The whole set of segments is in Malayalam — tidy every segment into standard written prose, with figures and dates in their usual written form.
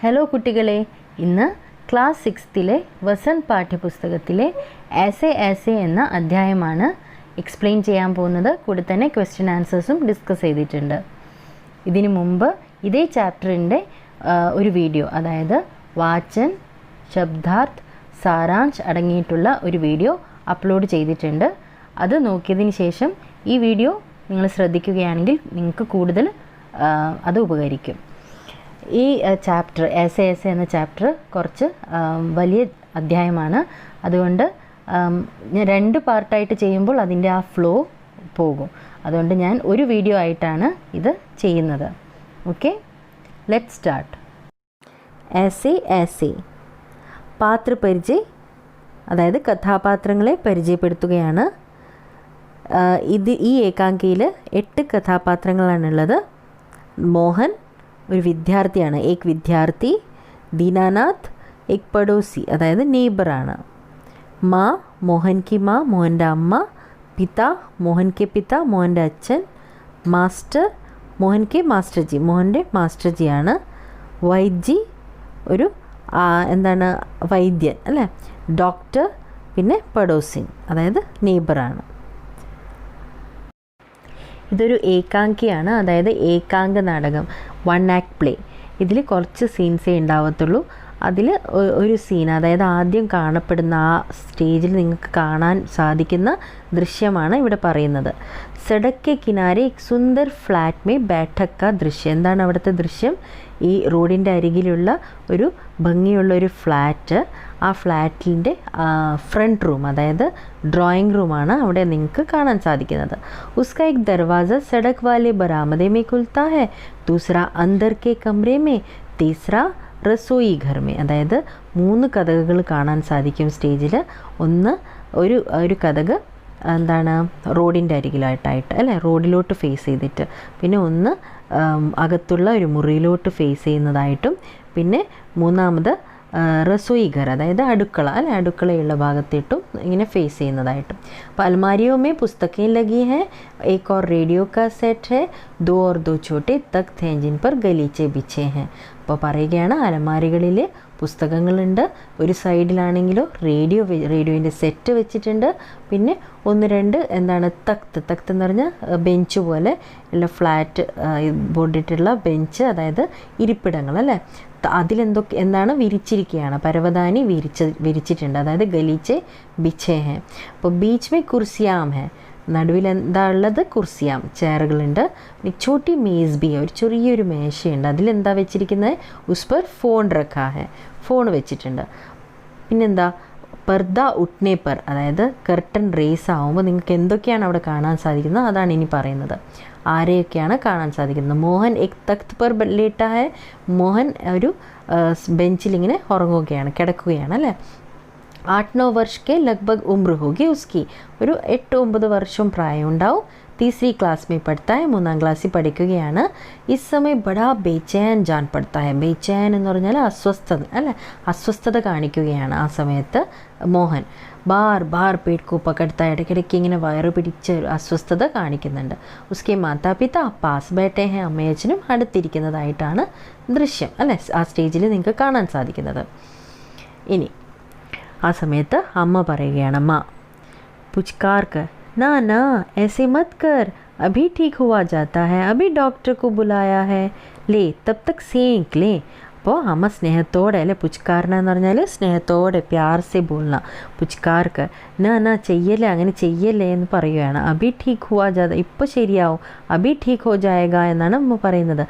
ഹലോ കുട്ടികളെ, ഇന്ന് ക്ലാസ് 6ലെ വസന്ത് പാഠ്യപുസ്തകത്തിലെ ऐसे ऐसे എന്ന അധ്യായമാണ് എക്സ്പ്ലെയിൻ ചെയ്യാൻ പോകുന്നത്. കൂടെ തന്നെ ക്വസ്റ്റ്യൻ ആൻസേഴ്സും ഡിസ്കസ് ചെയ്തിട്ടുണ്ട്. ഇതിനു മുമ്പ് ഇതേ ചാപ്റ്ററിൻ്റെ ഒരു വീഡിയോ, അതായത് വാചൻ, ശബ്ദാർത്ഥ്, സാരാംശ് അടങ്ങിയിട്ടുള്ള ഒരു വീഡിയോ അപ്ലോഡ് ചെയ്തിട്ടുണ്ട്. അത് നോക്കിയതിന് ശേഷം ഈ വീഡിയോ നിങ്ങൾ ശ്രദ്ധിക്കുകയാണെങ്കിൽ നിങ്ങൾക്ക് കൂടുതൽ അത് ഉപകരിക്കും. ഈ ചാപ്റ്റർ ऐसे ऐसे എന്ന ചാപ്റ്റർ കുറച്ച് വലിയ അധ്യായമാണ്. അതുകൊണ്ട് ഞാൻ 2 പാർട്ടായിട്ട് ചെയ്യുമ്പോൾ അതിൻ്റെ ആ ഫ്ലോ പോകും. അതുകൊണ്ട് ഞാൻ ഒരു വീഡിയോ ആയിട്ടാണ് ഇത് ചെയ്യുന്നത്. Okay, let start. ऐसे ऐसे പാത്രപരിചയ, അതായത് കഥാപാത്രങ്ങളെ പരിചയപ്പെടുത്തുകയാണ്. ഈ ഏകാംകിയിൽ 8 കഥാപാത്രങ്ങളാണുള്ളത്. മോഹൻ ഒരു വിദ്യാർത്ഥിയാണ്, ഏക് വിദ്യാർത്ഥി. ദീനാനാഥ് ഏക് പടോസി, അതായത് നെയ്ബറാണ്. മാ മോഹൻ കി മാ, മോഹൻ്റെ അമ്മ. പിത മോഹൻ കെ പിത, മോഹൻ്റെ അച്ഛൻ. മാസ്റ്റർ മോഹൻ കെ മാസ്റ്റർ ജി, മോഹൻ്റെ മാസ്റ്റർ ജിയാണ്. വൈദ്യജി ഒരു വൈദ്യൻ അല്ലേ, ഡോക്ടർ. പിന്നെ പടോസിൻ, അതായത് നെയ്ബറാണ്. ഇതൊരു ഏകാംകിയാണ്, അതായത് ഏകാംഗ നാടകം, 1 ആക്ട് പ്ലേ. ഇതിൽ കുറച്ച് സീൻസേ ഉണ്ടാവത്തുള്ളൂ. അതിൽ ഒരു സീൻ, അതായത് ആദ്യം കാണപ്പെടുന്ന ആ സ്റ്റേജിൽ നിങ്ങൾക്ക് കാണാൻ സാധിക്കുന്ന ദൃശ്യമാണ് ഇവിടെ പറയുന്നത്. സഡക് കെ കിനാരെ എക് സുന്ദർ ഫ്ലാറ്റ് മേ ബൈഠക് കാ ദൃശ്യം. എന്താണ് അവിടുത്തെ ദൃശ്യം? ഈ റോഡിൻ്റെ അരികിലുള്ള ഒരു ഭംഗിയുള്ള ഒരു ഫ്ലാറ്റ്, ആ ഫ്ലാറ്റിൻ്റെ ഫ്രണ്ട് റൂം, അതായത് ഡ്രോയിങ് റൂമാണ് അവിടെ നിങ്ങൾക്ക് കാണാൻ സാധിക്കുന്നത്. ഉസ്കാ എക് Darwaza Sadak വാലെ ബരാമദെ may ഖുൽത്താ high, ദൂസറ അന്ദർ K കമറേ may, തീസറ Rasoi ഘർ മേ. അതായത് 3 കഥകൾ കാണാൻ സാധിക്കും സ്റ്റേജിൽ. ഒന്ന് ഒരു കഥക് റോഡിൻ്റെ അരികിലായിട്ടായിട്ട് അല്ലേ, റോഡിലോട്ട് ഫേസ് ചെയ്തിട്ട്. പിന്നെ ഒന്ന് അകത്തുള്ള ഒരു മുറിയിലോട്ട് ഫേസ് ചെയ്യുന്നതായിട്ടും. പിന്നെ മൂന്നാമത് റസോയി ഘർ, അതായത് അടുക്കള അല്ലെ, അടുക്കളയുള്ള ഭാഗത്തിട്ടും ഇങ്ങനെ ഫേസ് ചെയ്യുന്നതായിട്ടും. അപ്പോൾ അൽമാരിയോ മേ പുസ്തകേ ലഗി ഹൈ, ഏക് ഓർ റേഡിയോ കാ സെറ്റ് ഹൈ, ദോ ഓർ ദോ ഛോട്ടെ തഖ്ത് ഹൈ ജിൻ पर ഗലീച്ചെ ബിഛേ ഹൈ. അപ്പോൾ പറയുകയാണ്, അലമാരികളിൽ പുസ്തകങ്ങളുണ്ട്, ഒരു സൈഡിലാണെങ്കിലോ റേഡിയോൻ്റെ സെറ്റ് വെച്ചിട്ടുണ്ട്. പിന്നെ 1-2 തഖ്ത് എന്ന് പറഞ്ഞാൽ ബെഞ്ച് പോലെ ഉള്ള ഫ്ലാറ്റ് ബോർഡിട്ടുള്ള ബെഞ്ച്, അതായത് ഇരിപ്പിടങ്ങൾ അല്ലേ. എന്താണ് വിരിച്ചിരിക്കുകയാണ്, പരവതാനി വിരിച്ചിട്ടുണ്ട്, അതായത് ഗലീച്ചെ ബിഛേ ഹേ. അപ്പോൾ ബീച്ച് മേ കുർസിയാം ഹേ, നടുവിൽ എന്താ ഉള്ളത്? കുർസിയാം, ചെയറുകളുണ്ട്. ചോട്ടി മേസ് ബി, ഒരു ചെറിയൊരു മേശയുണ്ട്, അതിലെന്താ വെച്ചിരിക്കുന്നത്? ഉസ്പർ ഫോൺ റക്കാ ഹേ, ഫോൺ വെച്ചിട്ടുണ്ട്. പിന്നെന്താ? പർദ ഉട്ട്നെ പർ, അതായത് കർട്ടൻ റേസ് ആവുമ്പോൾ നിങ്ങൾക്ക് എന്തൊക്കെയാണ് അവിടെ കാണാൻ സാധിക്കുന്നത്, അതാണ് ഇനി പറയുന്നത്. ആരെയൊക്കെയാണ് കാണാൻ സാധിക്കുന്നത്? മോഹൻ എക് തഖ്ത് പർ ലേട്ടാ ഹേ, മോഹൻ ഒരു ബെഞ്ചിലിങ്ങനെ ഉറങ്ങുകയാണ്, കിടക്കുകയാണ് അല്ലേ. 8-9 വർഷ കെ ലഗ്ഭഗ് ഉമ്ര ഹോഗി ഉസ്കി, ഒരു 8-9 വർഷം പ്രായം ഉണ്ടാവും. തീസരി ക്ലാസ് മേ പഠിത്താ ഹൈ, 3ാം ക്ലാസ്സിൽ പഠിക്കുകയാണ്. ഇസ് സമയം ബഡാ ബേചൈൻ ജാൻ പഠിത്താ ഹൈ. ബേചൈൻ എന്ന് പറഞ്ഞാൽ അസ്വസ്ഥത അല്ലേ, അസ്വസ്ഥത കാണിക്കുകയാണ് ആ സമയത്ത് മോഹൻ. ബാർ പേട്ട് കോ പകഡ്താ, ഇടയ്ക്കിടയ്ക്ക് ഇങ്ങനെ വയറ് പിടിച്ച് അസ്വസ്ഥത കാണിക്കുന്നുണ്ട്. ഉസ്കെ മാതാ പിത പാസ് ബൈഠേ ഹൈ, അമ്മയച്ഛനും അടുത്തിരിക്കുന്നതായിട്ടാണ് ദൃശ്യം അല്ലേ, ആ സ്റ്റേജിൽ നിങ്ങൾക്ക് കാണാൻ സാധിക്കുന്നത്. ഇനി ആ സമയത്ത് അമ്മ പറയുകയാണ്, അമ്മ പുച്കാർ കർ, ना ऐसे मत कर, अभी ठीक हुआ जाता है, अभी डॉक्टर को बुलाया है, ले तब तक सेंक ले. അപ്പോൾ അമ്മ സ്നേഹത്തോടെ അല്ലെ, പുച്കാരന എന്ന് പറഞ്ഞാൽ സ്നേഹത്തോടെ, പ്യാർ സെ ബോൾന. പുച്കാർക്ക് നാ ചെയ്യല്ലേ, അങ്ങനെ ചെയ്യല്ലേ എന്ന് പറയുകയാണ്. അബി ഠീക്ക് ഹുവാ ജാത, ഇപ്പോൾ ശരിയാവും. അബി ഠീക്ക് ഹോ ജായക എന്നാണ് അമ്മ പറയുന്നത്.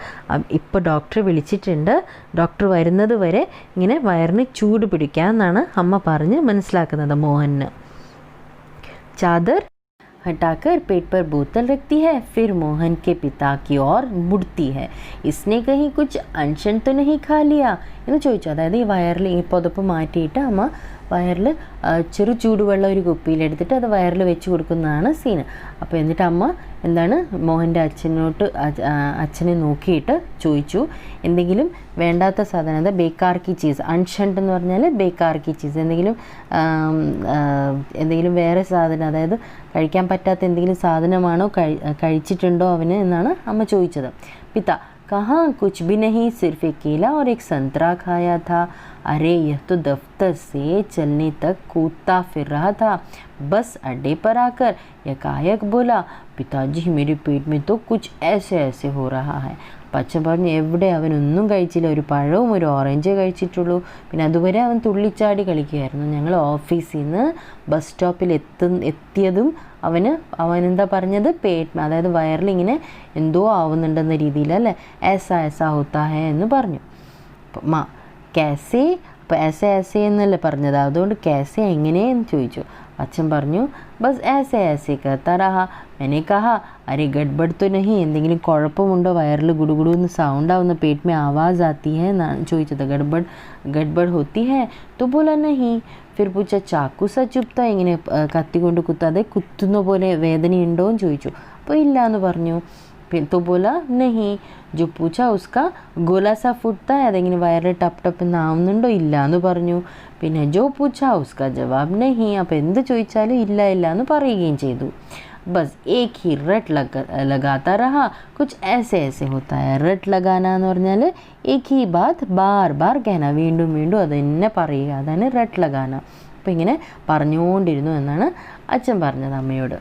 ഇപ്പോൾ ഡോക്ടറെ വിളിച്ചിട്ടുണ്ട്, ഡോക്ടർ വരുന്നത് വരെ ഇങ്ങനെ വയറിന് ചൂട് പിടിക്കാമെന്നാണ് അമ്മ പറഞ്ഞ് മനസ്സിലാക്കുന്നത് മോഹന്. चादर हटाकर पेट पर बोतल रखती है, फिर मोहन के पिता की ओर मुड़ती है. इसने कहीं कुछ अनशन तो नहीं खा लिया എന്ന് ചോദിച്ചു. അതായത് ഈ വയറിൽ ഈ പുതപ്പ് മാറ്റിയിട്ട് അമ്മ വയറിൽ ചെറു ചൂടുവെള്ളം ഒരു കുപ്പിയിലെടുത്തിട്ട് അത് വയറിൽ വെച്ച് കൊടുക്കുന്നതാണ് സീന്. അപ്പോൾ എന്നിട്ട് അമ്മ മോഹൻ്റെ അച്ഛനെ നോക്കിയിട്ട് ചോദിച്ചു, എന്തെങ്കിലും വേണ്ടാത്ത സാധനം, അത് ബേക്കാർ കി ചീസ്, അൺഷണ്ട് എന്ന് പറഞ്ഞാൽ ബേക്കാർ കി ചീസ്, എന്തെങ്കിലും വേറെ സാധനം, അതായത് കഴിക്കാൻ പറ്റാത്ത എന്തെങ്കിലും സാധനമാണോ കഴിച്ചിട്ടുണ്ടോ അവന് എന്നാണ് അമ്മ ചോദിച്ചത്. പിത്ത कहाँ, कुछ भी नहीं, सिर्फ एक केला और एक संतरा खाया था। अरे यह तो दफ्तर से चलने तक कूदता फिर रहा था। बस अड्डे पर आकर एकाएक बोला, पिताजी मेरे पेट में तो कुछ ऐसे ऐसे हो रहा है. പച്ചൻ പറഞ്ഞു എവിടെ അവനൊന്നും കഴിച്ചില്ല, ഒരു പഴവും ഒരു ഓറഞ്ചേ കഴിച്ചിട്ടുള്ളൂ. പിന്നെ അതുവരെ അവൻ തുള്ളിച്ചാടി കളിക്കുകയായിരുന്നു. ഞങ്ങൾ ഓഫീസിൽ നിന്ന് ബസ് സ്റ്റോപ്പിൽ എത്തിയതും അവനെന്താ പറഞ്ഞത്, അതായത് വയറിലിങ്ങനെ എന്തോ ആവുന്നുണ്ടെന്ന രീതിയിൽ അല്ലേ, ऐसा होता है എന്ന് പറഞ്ഞു. മാ कैसे, അപ്പോൾ ऐसे എന്നല്ലേ പറഞ്ഞത്, അതുകൊണ്ട് कैसे എങ്ങനെയെന്ന് ചോദിച്ചു. അച്ഛൻ പറഞ്ഞു ബസ് ऐसे कहता रहा. मैंने कहा अरे गड़बड़ तो नहीं, എന്തെങ്കിലും കുഴപ്പമുണ്ടോ, വയറിൽ ഗുഡുഗുഡു എന്ന് സൗണ്ട് ആവുന്ന, पेट में आवाज़ आती है എന്നാണ് ചോദിച്ചത്. गड़बड़ होती है तो बोला नहीं. फिर पूछा चाकू सा चुभता, ഇങ്ങനെ കത്തി കൊണ്ട് കുത്താതെ കുത്തുന്ന പോലെ വേദനയുണ്ടോ എന്ന് ചോദിച്ചു. അപ്പോൾ ഇല്ല എന്ന് പറഞ്ഞു. तो बोला नहीं. जो पूछा उसका गोला सा फूटता है, അതെങ്ങനെ വയറിൽ ടപ്പ് ടപ്പ് എന്നാവുന്നുണ്ടോ, ഇല്ല എന്ന് പറഞ്ഞു. പിന്നെ जो पूछा उसका जवाब नहीं. അപ്പോൾ എന്ത് ചോദിച്ചാലും ഇല്ല എന്ന് പറയുകയും ചെയ്തു. बस एक ही रट लगाता रहा. कुछ ऐसे होता है. रट लगाना എന്ന് പറഞ്ഞാൽ एक ही बात बार बार कहना, വീണ്ടും അത് തന്നെ പറയുക, അതാണ് रट लगाना. അപ്പോൾ ഇങ്ങനെ പറഞ്ഞുകൊണ്ടിരുന്നു എന്നാണ് അച്ഛൻ പറഞ്ഞത് അമ്മയോട്.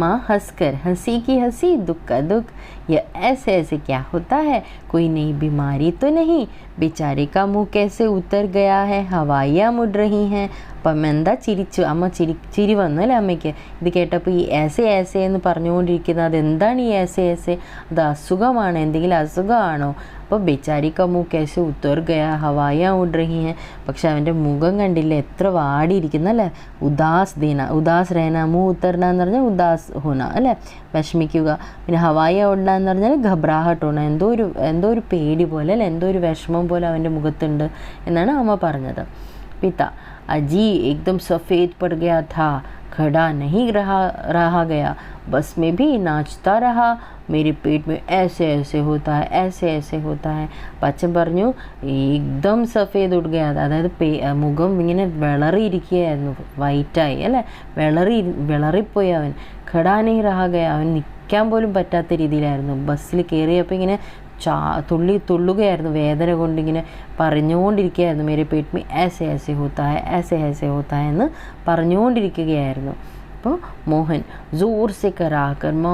माँ हंसकर, हंसी की हंसी दुख का दुख. यह ऐसे क्या होता है, कोई नई बीमारी तो नहीं. बेचारे का मुंह कैसे उतर गया है, हवाइयाँ मुड़ रही हैं. അപ്പം എന്താ ചിരിച്ചു, അമ്മ ചിരി വന്നു അല്ലേ അമ്മയ്ക്ക്. ഇത് കേട്ടപ്പോൾ ഈ ऐसे എന്ന് പറഞ്ഞുകൊണ്ടിരിക്കുന്നത് അതെന്താണ് ഈ ऐसे, അത് അസുഖമാണ്, എന്തെങ്കിലും അസുഖമാണോ? അപ്പോൾ ബേച്ചാരി ക മുഖ് कैसे ഉത്തർ ഗയാ ഹവായാ ഉഡ് റഹി ഹൈ. പക്ഷെ അവൻ്റെ മുഖം കണ്ടില്ല, എത്ര വാടിയിരിക്കുന്നല്ലേ. ഉദാസ് രഹന, മുഖ് ഉത്തർന എന്ന് പറഞ്ഞാൽ ഉദാസ് ഹോന അല്ലേ, വിഷമിക്കുക. പിന്നെ ഹവായ ഉഡ്ന എന്ന് പറഞ്ഞാൽ ഘബ്രാഹട്ട് ഹോന, എന്തോ ഒരു പേടി പോലെ അല്ലേ, എന്തോ ഒരു വിഷമം പോലെ അവൻ്റെ മുഖത്തുണ്ട് എന്നാണ് അമ്മ പറഞ്ഞത്. പിത अजी एकदम सफ़ेद पड़ गया था, खड़ा नहीं रहा गया, बस में भी नाचता रहा. मेरे पेट में ऐसे होता है, ऐसे होता है. അച്ഛൻ പറഞ്ഞു एकदम सफ़ेद उड़ गया, അതായത് മുഖം ഇങ്ങനെ വിളറിയിരിക്കുകയായിരുന്നു, വൈറ്റായി അല്ലേ, വിളറിപ്പോയി അവൻ. ഖടാ नहीं रहा गया, അവൻ നിൽക്കാൻ പോലും പറ്റാത്ത രീതിയിലായിരുന്നു. ബസ്സിൽ കയറിയപ്പോൾ ഇങ്ങനെ തുള്ളുകയായിരുന്നു, വേദന കൊണ്ടിങ്ങനെ പറഞ്ഞുകൊണ്ടിരിക്കുകയായിരുന്നു. മേരെ പേട്ട് മേ ऐसे होता है, ऐसे होता है എന്ന് പറഞ്ഞുകൊണ്ടിരിക്കുകയായിരുന്നു. അപ്പോൾ മോഹൻ ജോർ സെ കരാക്കർ മാ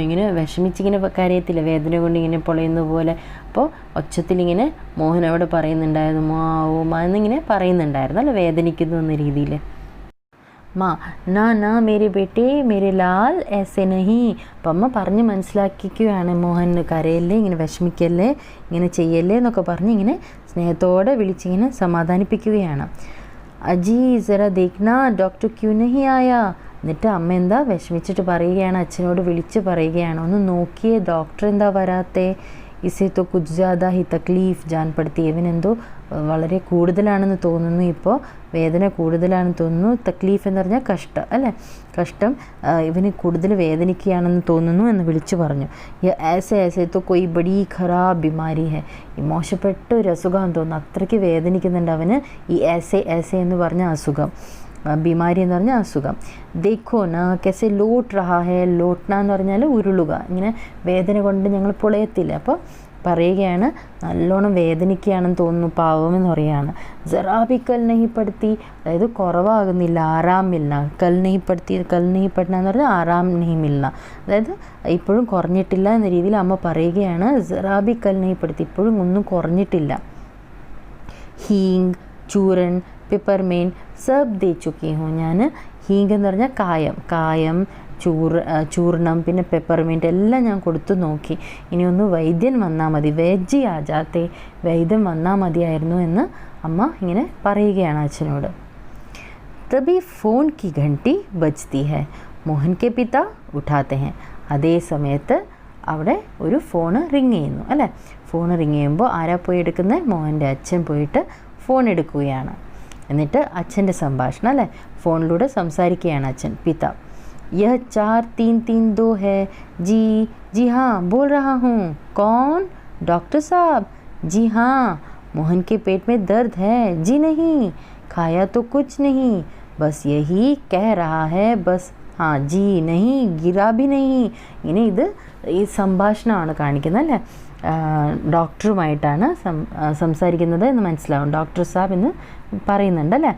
ഇങ്ങനെ വിഷമിച്ചിങ്ങനെ കരയത്തില്ല, വേദന കൊണ്ട് ഇങ്ങനെ പൊളയുന്ന പോലെ. അപ്പോൾ ഒച്ചത്തിലിങ്ങനെ മോഹൻ അവിടെ പറയുന്നുണ്ടായിരുന്നു, മാ എന്നിങ്ങനെ പറയുന്നുണ്ടായിരുന്നു അല്ല, വേദനിക്കുന്നു എന്ന രീതിയിൽ. മാ നാ മേരെ ബേട്ടെ മേരെ ലാൽ ऐसे नहीं. അപ്പം അമ്മ പറഞ്ഞ് മനസ്സിലാക്കിക്കുകയാണ്, മോഹൻ കരയല്ലേ, ഇങ്ങനെ വിഷമിക്കല്ലേ, ഇങ്ങനെ ചെയ്യല്ലേ എന്നൊക്കെ പറഞ്ഞ് ഇങ്ങനെ സ്നേഹത്തോടെ വിളിച്ചിങ്ങനെ സമാധാനിപ്പിക്കുകയാണ്. അജി ജറ ദേഖ്ന ഡോക്ടർ ക്യൂ നഹി ആയാ. എന്നിട്ട് അമ്മ എന്താ വിഷമിച്ചിട്ട് പറയുകയാണ്, അച്ഛനോട് വിളിച്ച് പറയുകയാണ്, ഒന്ന് നോക്കിയേ ഡോക്ടർ എന്താ വരാത്തേ. ഇസേ തോ കുച്ച് ജ്യാദാ ഹി തക്ലീഫ് ജാൻ പടുത്തി. ഇവനെന്തോ വളരെ കൂടുതലാണെന്ന് തോന്നുന്നു, ഇപ്പോൾ വേദന കൂടുതലാണെന്ന് തോന്നുന്നു. തക്ലീഫ് എന്ന് പറഞ്ഞാൽ കഷ്ടം അല്ലേ, കഷ്ടം, ഇവന് കൂടുതൽ വേദനിക്കുകയാണെന്ന് തോന്നുന്നു എന്ന് വിളിച്ചു പറഞ്ഞു. ऐसे तो कोई बड़ी ഖറാബ് ബിമാരി ഹെ. ഈ മോശപ്പെട്ട ഒരു അസുഖമാണെന്ന് തോന്നുന്നു, അത്രയ്ക്ക് വേദനിക്കുന്നുണ്ട് അവന് ഈ ऐसे എന്ന് പറഞ്ഞ അസുഖം, ബിമാരി എന്ന് പറഞ്ഞാൽ അസുഖം. ദേഖോ നാ കെസെ ലോട്ട് റഹാ ഹെ. ലോട്ട്ന എന്ന് പറഞ്ഞാൽ ഉരുളുക, ഇങ്ങനെ വേദന കൊണ്ട് ഞങ്ങൾ പുളയത്തില്ല. അപ്പോൾ പറയുകയാണ് നല്ലോണം വേദനിക്കുകയാണെന്ന് തോന്നുന്നു പാവമെന്ന് പറയുകയാണ്. ജറാബി കൽ നെഹിപ്പെടുത്തി, അതായത് കുറവാകുന്നില്ല, ആറാം മിൽന. കൽ നെഹിപ്പെടുത്തി, കൽ നെഹിപ്പെടുന്ന എന്ന് പറഞ്ഞാൽ ആറാം നെഹി മിൽന, അതായത് ഇപ്പോഴും കുറഞ്ഞിട്ടില്ല എന്ന രീതിയിൽ അമ്മ പറയുകയാണ്. ജറാബി കൽ നെഹിപ്പെടുത്തി, ഇപ്പോഴും ഒന്നും കുറഞ്ഞിട്ടില്ല. ഹീങ്, ചൂരൻ, പെപ്പർമെയിൻ സബ് ദേ ചുക്കി ഹോ. ഞാൻ ഹീങ് എന്ന് പറഞ്ഞാൽ കായം, ചൂർണം, പിന്നെ പെപ്പർമിൻറ്റ് എല്ലാം ഞാൻ കൊടുത്തു നോക്കി. ഇനിയൊന്ന് വൈദ്യൻ വന്നാൽ മതി, വെജി ആജാത്തെ, വൈദ്യൻ വന്നാൽ മതിയായിരുന്നു എന്ന് അമ്മ ഇങ്ങനെ പറയുകയാണ് അച്ഛനോട്. തബി ഫോൺ കി ഘണ്ടി ബജ്തി ഹെ. മോഹൻ കെ പിത ഉഠാത്തെ ഹെ. അതേ സമയത്ത് അവിടെ ഒരു ഫോണ് റിങ് ചെയ്യുന്നു അല്ലേ. ഫോണ് റിങ് ചെയ്യുമ്പോൾ ആരാ പോയി എടുക്കുന്നത്, മോഹൻ്റെ അച്ഛൻ പോയിട്ട് ഫോൺ എടുക്കുകയാണ്. എന്നിട്ട് അച്ഛൻ്റെ സംഭാഷണം അല്ലേ, ഫോണിലൂടെ സംസാരിക്കുകയാണ് അച്ഛൻ. പിത यह 4332 है. जी हाँ बोल रहा हूँ. कौन? डॉक्टर साहब. जी हाँ. मोहन के पेट में दर्द है. जी नहीं, खाया तो कुछ नहीं, बस यही कह रहा है, बस हाँ जी नहीं गिरा भी नहीं. ഇങ്ങനെ ഇത് ഈ സംഭാഷണമാണ് കാണിക്കുന്നത് അല്ലേ. ഡോക്ടറുമായിട്ടാണ് സംസാരിക്കുന്നത് എന്ന് മനസ്സിലാവും. ഡോക്ടർ സാബ് എന്ന് പറയുന്നുണ്ട് അല്ലേ.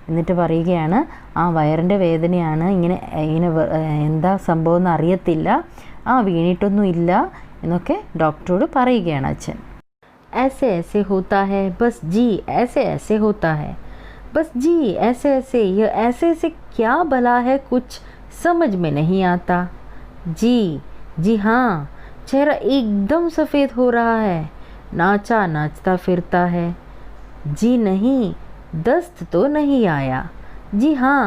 എന്നിട്ട് പറയുകയാണ് ആ വയറിൻ്റെ വേദനയാണ്, ഇങ്ങനെ ഇങ്ങനെ എന്താ സംഭവം എന്ന് അറിയത്തില്ല, ആ വീണിട്ടൊന്നും ഇല്ല എന്നൊക്കെ ഡോക്ടറോട് പറയുകയാണ് അച്ഛൻ. ऐसे ऐसे होता है बस जी, ऐसे ऐसे होता है बस जी, ऐसे ऐसे, ये ऐसे ऐसे क्या भला है, कुछ समझ में नहीं आता. जी जी हाँ, चेहरा एकदम सफ़ेद हो रहा है, नाचा नाचता फिरता है. जी नहीं, दस्त तो नहीं आया. जी हाँ,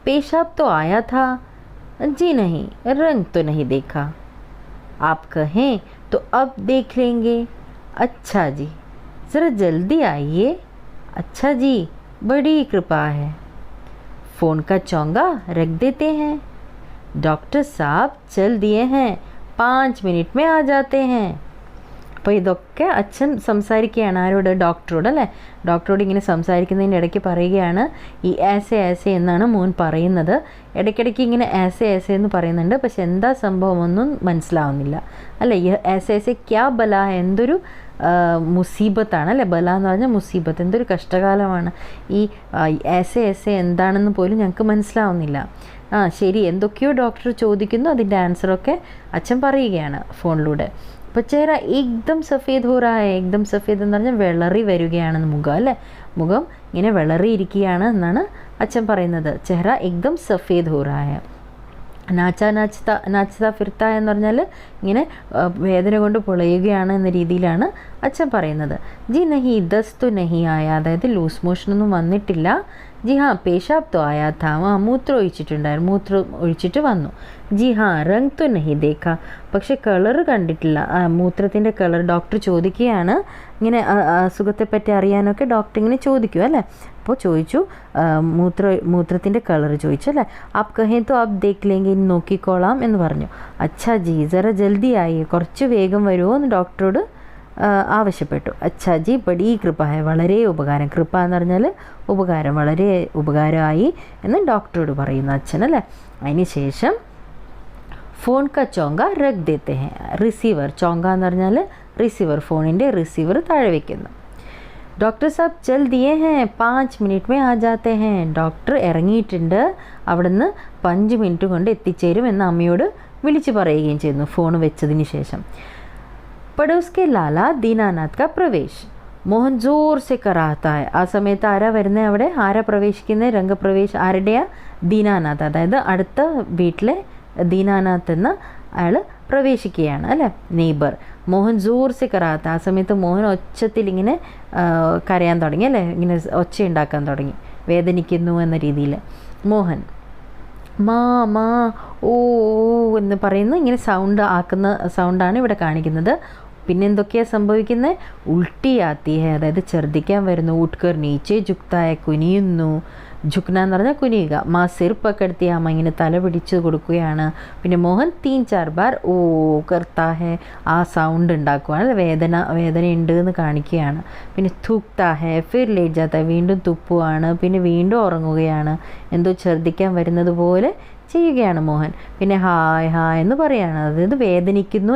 पेशाब तो आया था. जी नहीं, रंग तो नहीं देखा. आप कहें तो अब देख लेंगे. अच्छा जी, ज़रा जल्दी आइए. अच्छा जी, बड़ी कृपा है. फ़ोन का चोंगा रख देते हैं. डॉक्टर साहब चल दिए हैं, 5 मिनट में आ जाते हैं. അപ്പോൾ ഇതൊക്കെ അച്ഛൻ സംസാരിക്കുകയാണ് ആരോട്, ഡോക്ടറോട് അല്ലേ. ഡോക്ടറോട് ഇങ്ങനെ സംസാരിക്കുന്നതിൻ്റെ ഇടയ്ക്ക് പറയുകയാണ് ഈ ആസെ ആസെ എന്നാണ് മോൻ പറയുന്നത്. ഇടയ്ക്കിടയ്ക്ക് ഇങ്ങനെ ആസെ ആസെ എന്ന് പറയുന്നുണ്ട്, പക്ഷെ എന്താ സംഭവമൊന്നും മനസ്സിലാവുന്നില്ല അല്ലേ. ഈ ആസെ ആസെ ക്യാ ബല, എന്തൊരു മുസീബത്താണ് അല്ലേ. ബല എന്ന് പറഞ്ഞാൽ മുസീബത്ത്, എന്തൊരു കഷ്ടകാലമാണ്. ഈ ആസെ ആസെ എന്താണെന്ന് പോലും ഞങ്ങൾക്ക് മനസ്സിലാവുന്നില്ല. ആ ശരി, എന്തൊക്കെയോ ഡോക്ടർ ചോദിക്കുന്നു, അതിൻ്റെ ആൻസറൊക്കെ അച്ഛൻ പറയുകയാണ് ഫോണിലൂടെ. അപ്പോൾ ചേര ഏകദം സഫേദ് ഹോ റാ ഹൈ. ഏകദം സഫേദ് എന്ന് പറഞ്ഞാൽ വെളറി വരികയാണെന്ന് മുഖം അല്ലേ. മുഖം ഇങ്ങനെ വെളറിയിരിക്കുകയാണ് എന്നാണ് അച്ഛൻ പറയുന്നത്. ചെഹ്റ ഏകദം സഫേദ് ഹോ റാ ഹൈ. നാച്ചത ഫിർത്ത എന്ന് പറഞ്ഞാൽ ഇങ്ങനെ വേദന കൊണ്ട് പൊളയുകയാണ് എന്ന രീതിയിലാണ് അച്ഛൻ പറയുന്നത്. ജി നഹി ദസ്തു നഹി ആയ, അതായത് ലൂസ് മോഷനൊന്നും വന്നിട്ടില്ല. ജി ഹാ പേശാബ് തോ ആയാ താ, മൂത്രം ഒഴിച്ചിട്ടുണ്ടായിരുന്നു, മൂത്രം ഒഴിച്ചിട്ട് വന്നു. ജി ഹാ റങ് തോ നഹി ദേഖ, പക്ഷെ കളറ് കണ്ടിട്ടില്ല. മൂത്രത്തിൻ്റെ കളർ ഡോക്ടർ ചോദിക്കുകയാണ്. ഇങ്ങനെ അസുഖത്തെപ്പറ്റി അറിയാനൊക്കെ ഡോക്ടർ ഇങ്ങനെ ചോദിക്കും അല്ലേ. അപ്പോൾ ചോദിച്ചു മൂത്രത്തിൻ്റെ കളർ ചോദിച്ചു അല്ലേ. ആപ്പ് കഹേ തോ ആപ്പ് ദേഖ് ലേങ്കെ, ഇനി നോക്കിക്കോളാം എന്ന് പറഞ്ഞു. അച്ഛാ ജി ജറ ജൽദി ആയി, കുറച്ച് വേഗം വരുമോ എന്ന് ഡോക്ടറോട് ആവശ്യപ്പെട്ടു. അച്ഛാ ജി ബഡീ കൃപ ഹൈ, വളരെ ഉപകാരം. കൃപ എന്ന് പറഞ്ഞാൽ ഉപകാരം, വളരെ ഉപകാരമായി എന്ന് ഡോക്ടറോട് പറയുന്നു അച്ഛൻ അല്ലേ. അതിന് ശേഷം ഫോൺ ക ചോങ്ക രഖ് ദേത്തെ ഹെ. റിസീവർ, ചോങ്ക എന്ന് പറഞ്ഞാൽ റിസീവർ, ഫോണിൻ്റെ റിസീവർ താഴെ വയ്ക്കുന്നു. ഡോക്ടർ സാബ് ചൽ ദിയേ ഹേ, 5 മിനിറ്റ് മേ ആ ജാത്തെ ഹേ. ഡോക്ടർ ഇറങ്ങിയിട്ടുണ്ട്, അവിടുന്ന് 5 മിനിറ്റ് കൊണ്ട് എത്തിച്ചേരും എന്ന് അമ്മയോട് വിളിച്ചു പറയുകയും ചെയ്യുന്നു ഫോൺ വെച്ചതിന് ശേഷം. पड़ोस के लाला दीनानाथ का प्रवेश മോഹൻ ജോർ സെ കറാത്ത ഹൈ. ആ സമയത്ത് ആരാ വരുന്നത് അവിടെ, ആരാ പ്രവേശിക്കുന്നത്, രംഗപ്രവേശ് ആരുടെയാ, ദീനാനാഥ്, അതായത് അടുത്ത വീട്ടിലെ ദീനാനാഥ് എന്ന അയാൾ പ്രവേശിക്കുകയാണ് അല്ലേ, നെയ്ബർ. മോഹൻ ജോർ സെ കറാത്ത, ആ സമയത്ത് മോഹൻ ഒച്ചത്തിൽ ഇങ്ങനെ കരയാൻ തുടങ്ങി അല്ലേ, ഇങ്ങനെ ഒച്ച ഉണ്ടാക്കാൻ തുടങ്ങി, വേദനിക്കുന്നു എന്ന രീതിയിൽ. മോഹൻ മാ മാ ഓ എന്ന് പറയുന്നു, ഇങ്ങനെ സൗണ്ട് ആക്കുന്ന സൗണ്ടാണ് ഇവിടെ കാണിക്കുന്നത്. പിന്നെ എന്തൊക്കെയാണ് സംഭവിക്കുന്നത്, ഉൾട്ടി ആത്തി ഹെ, അതായത് ഛർദ്ദിക്കാൻ വരുന്നു. ഉട്കർ നീച്ചെ ജുക്തായ, കുനിയുന്നു. ജുക്ന എന്ന് പറഞ്ഞാൽ കുനിയുക. മാ സിർ പക്കടുത്തി, അമ്മ ഇങ്ങനെ തല പിടിച്ച് കൊടുക്കുകയാണ്. പിന്നെ മോഹൻ 3-4 ബാർ ഓ കർത്താ ഹെ, ആ സൗണ്ട് ഉണ്ടാക്കുകയാണ്, വേദന ഉണ്ട് എന്ന് കാണിക്കുകയാണ്. പിന്നെ തുക്താ ഹെ, ഫിർ ലേറ്റ് ജാത്ത, വീണ്ടും തുപ്പുവാണ്, പിന്നെ വീണ്ടും ഉറങ്ങുകയാണ്, എന്തോ ഛർദ്ദിക്കാൻ വരുന്നത് പോലെ ചെയ്യുകയാണ് മോഹൻ. പിന്നെ ഹായ് ഹായ് എന്ന് പറയാണ്, അതായത് വേദനിക്കുന്നു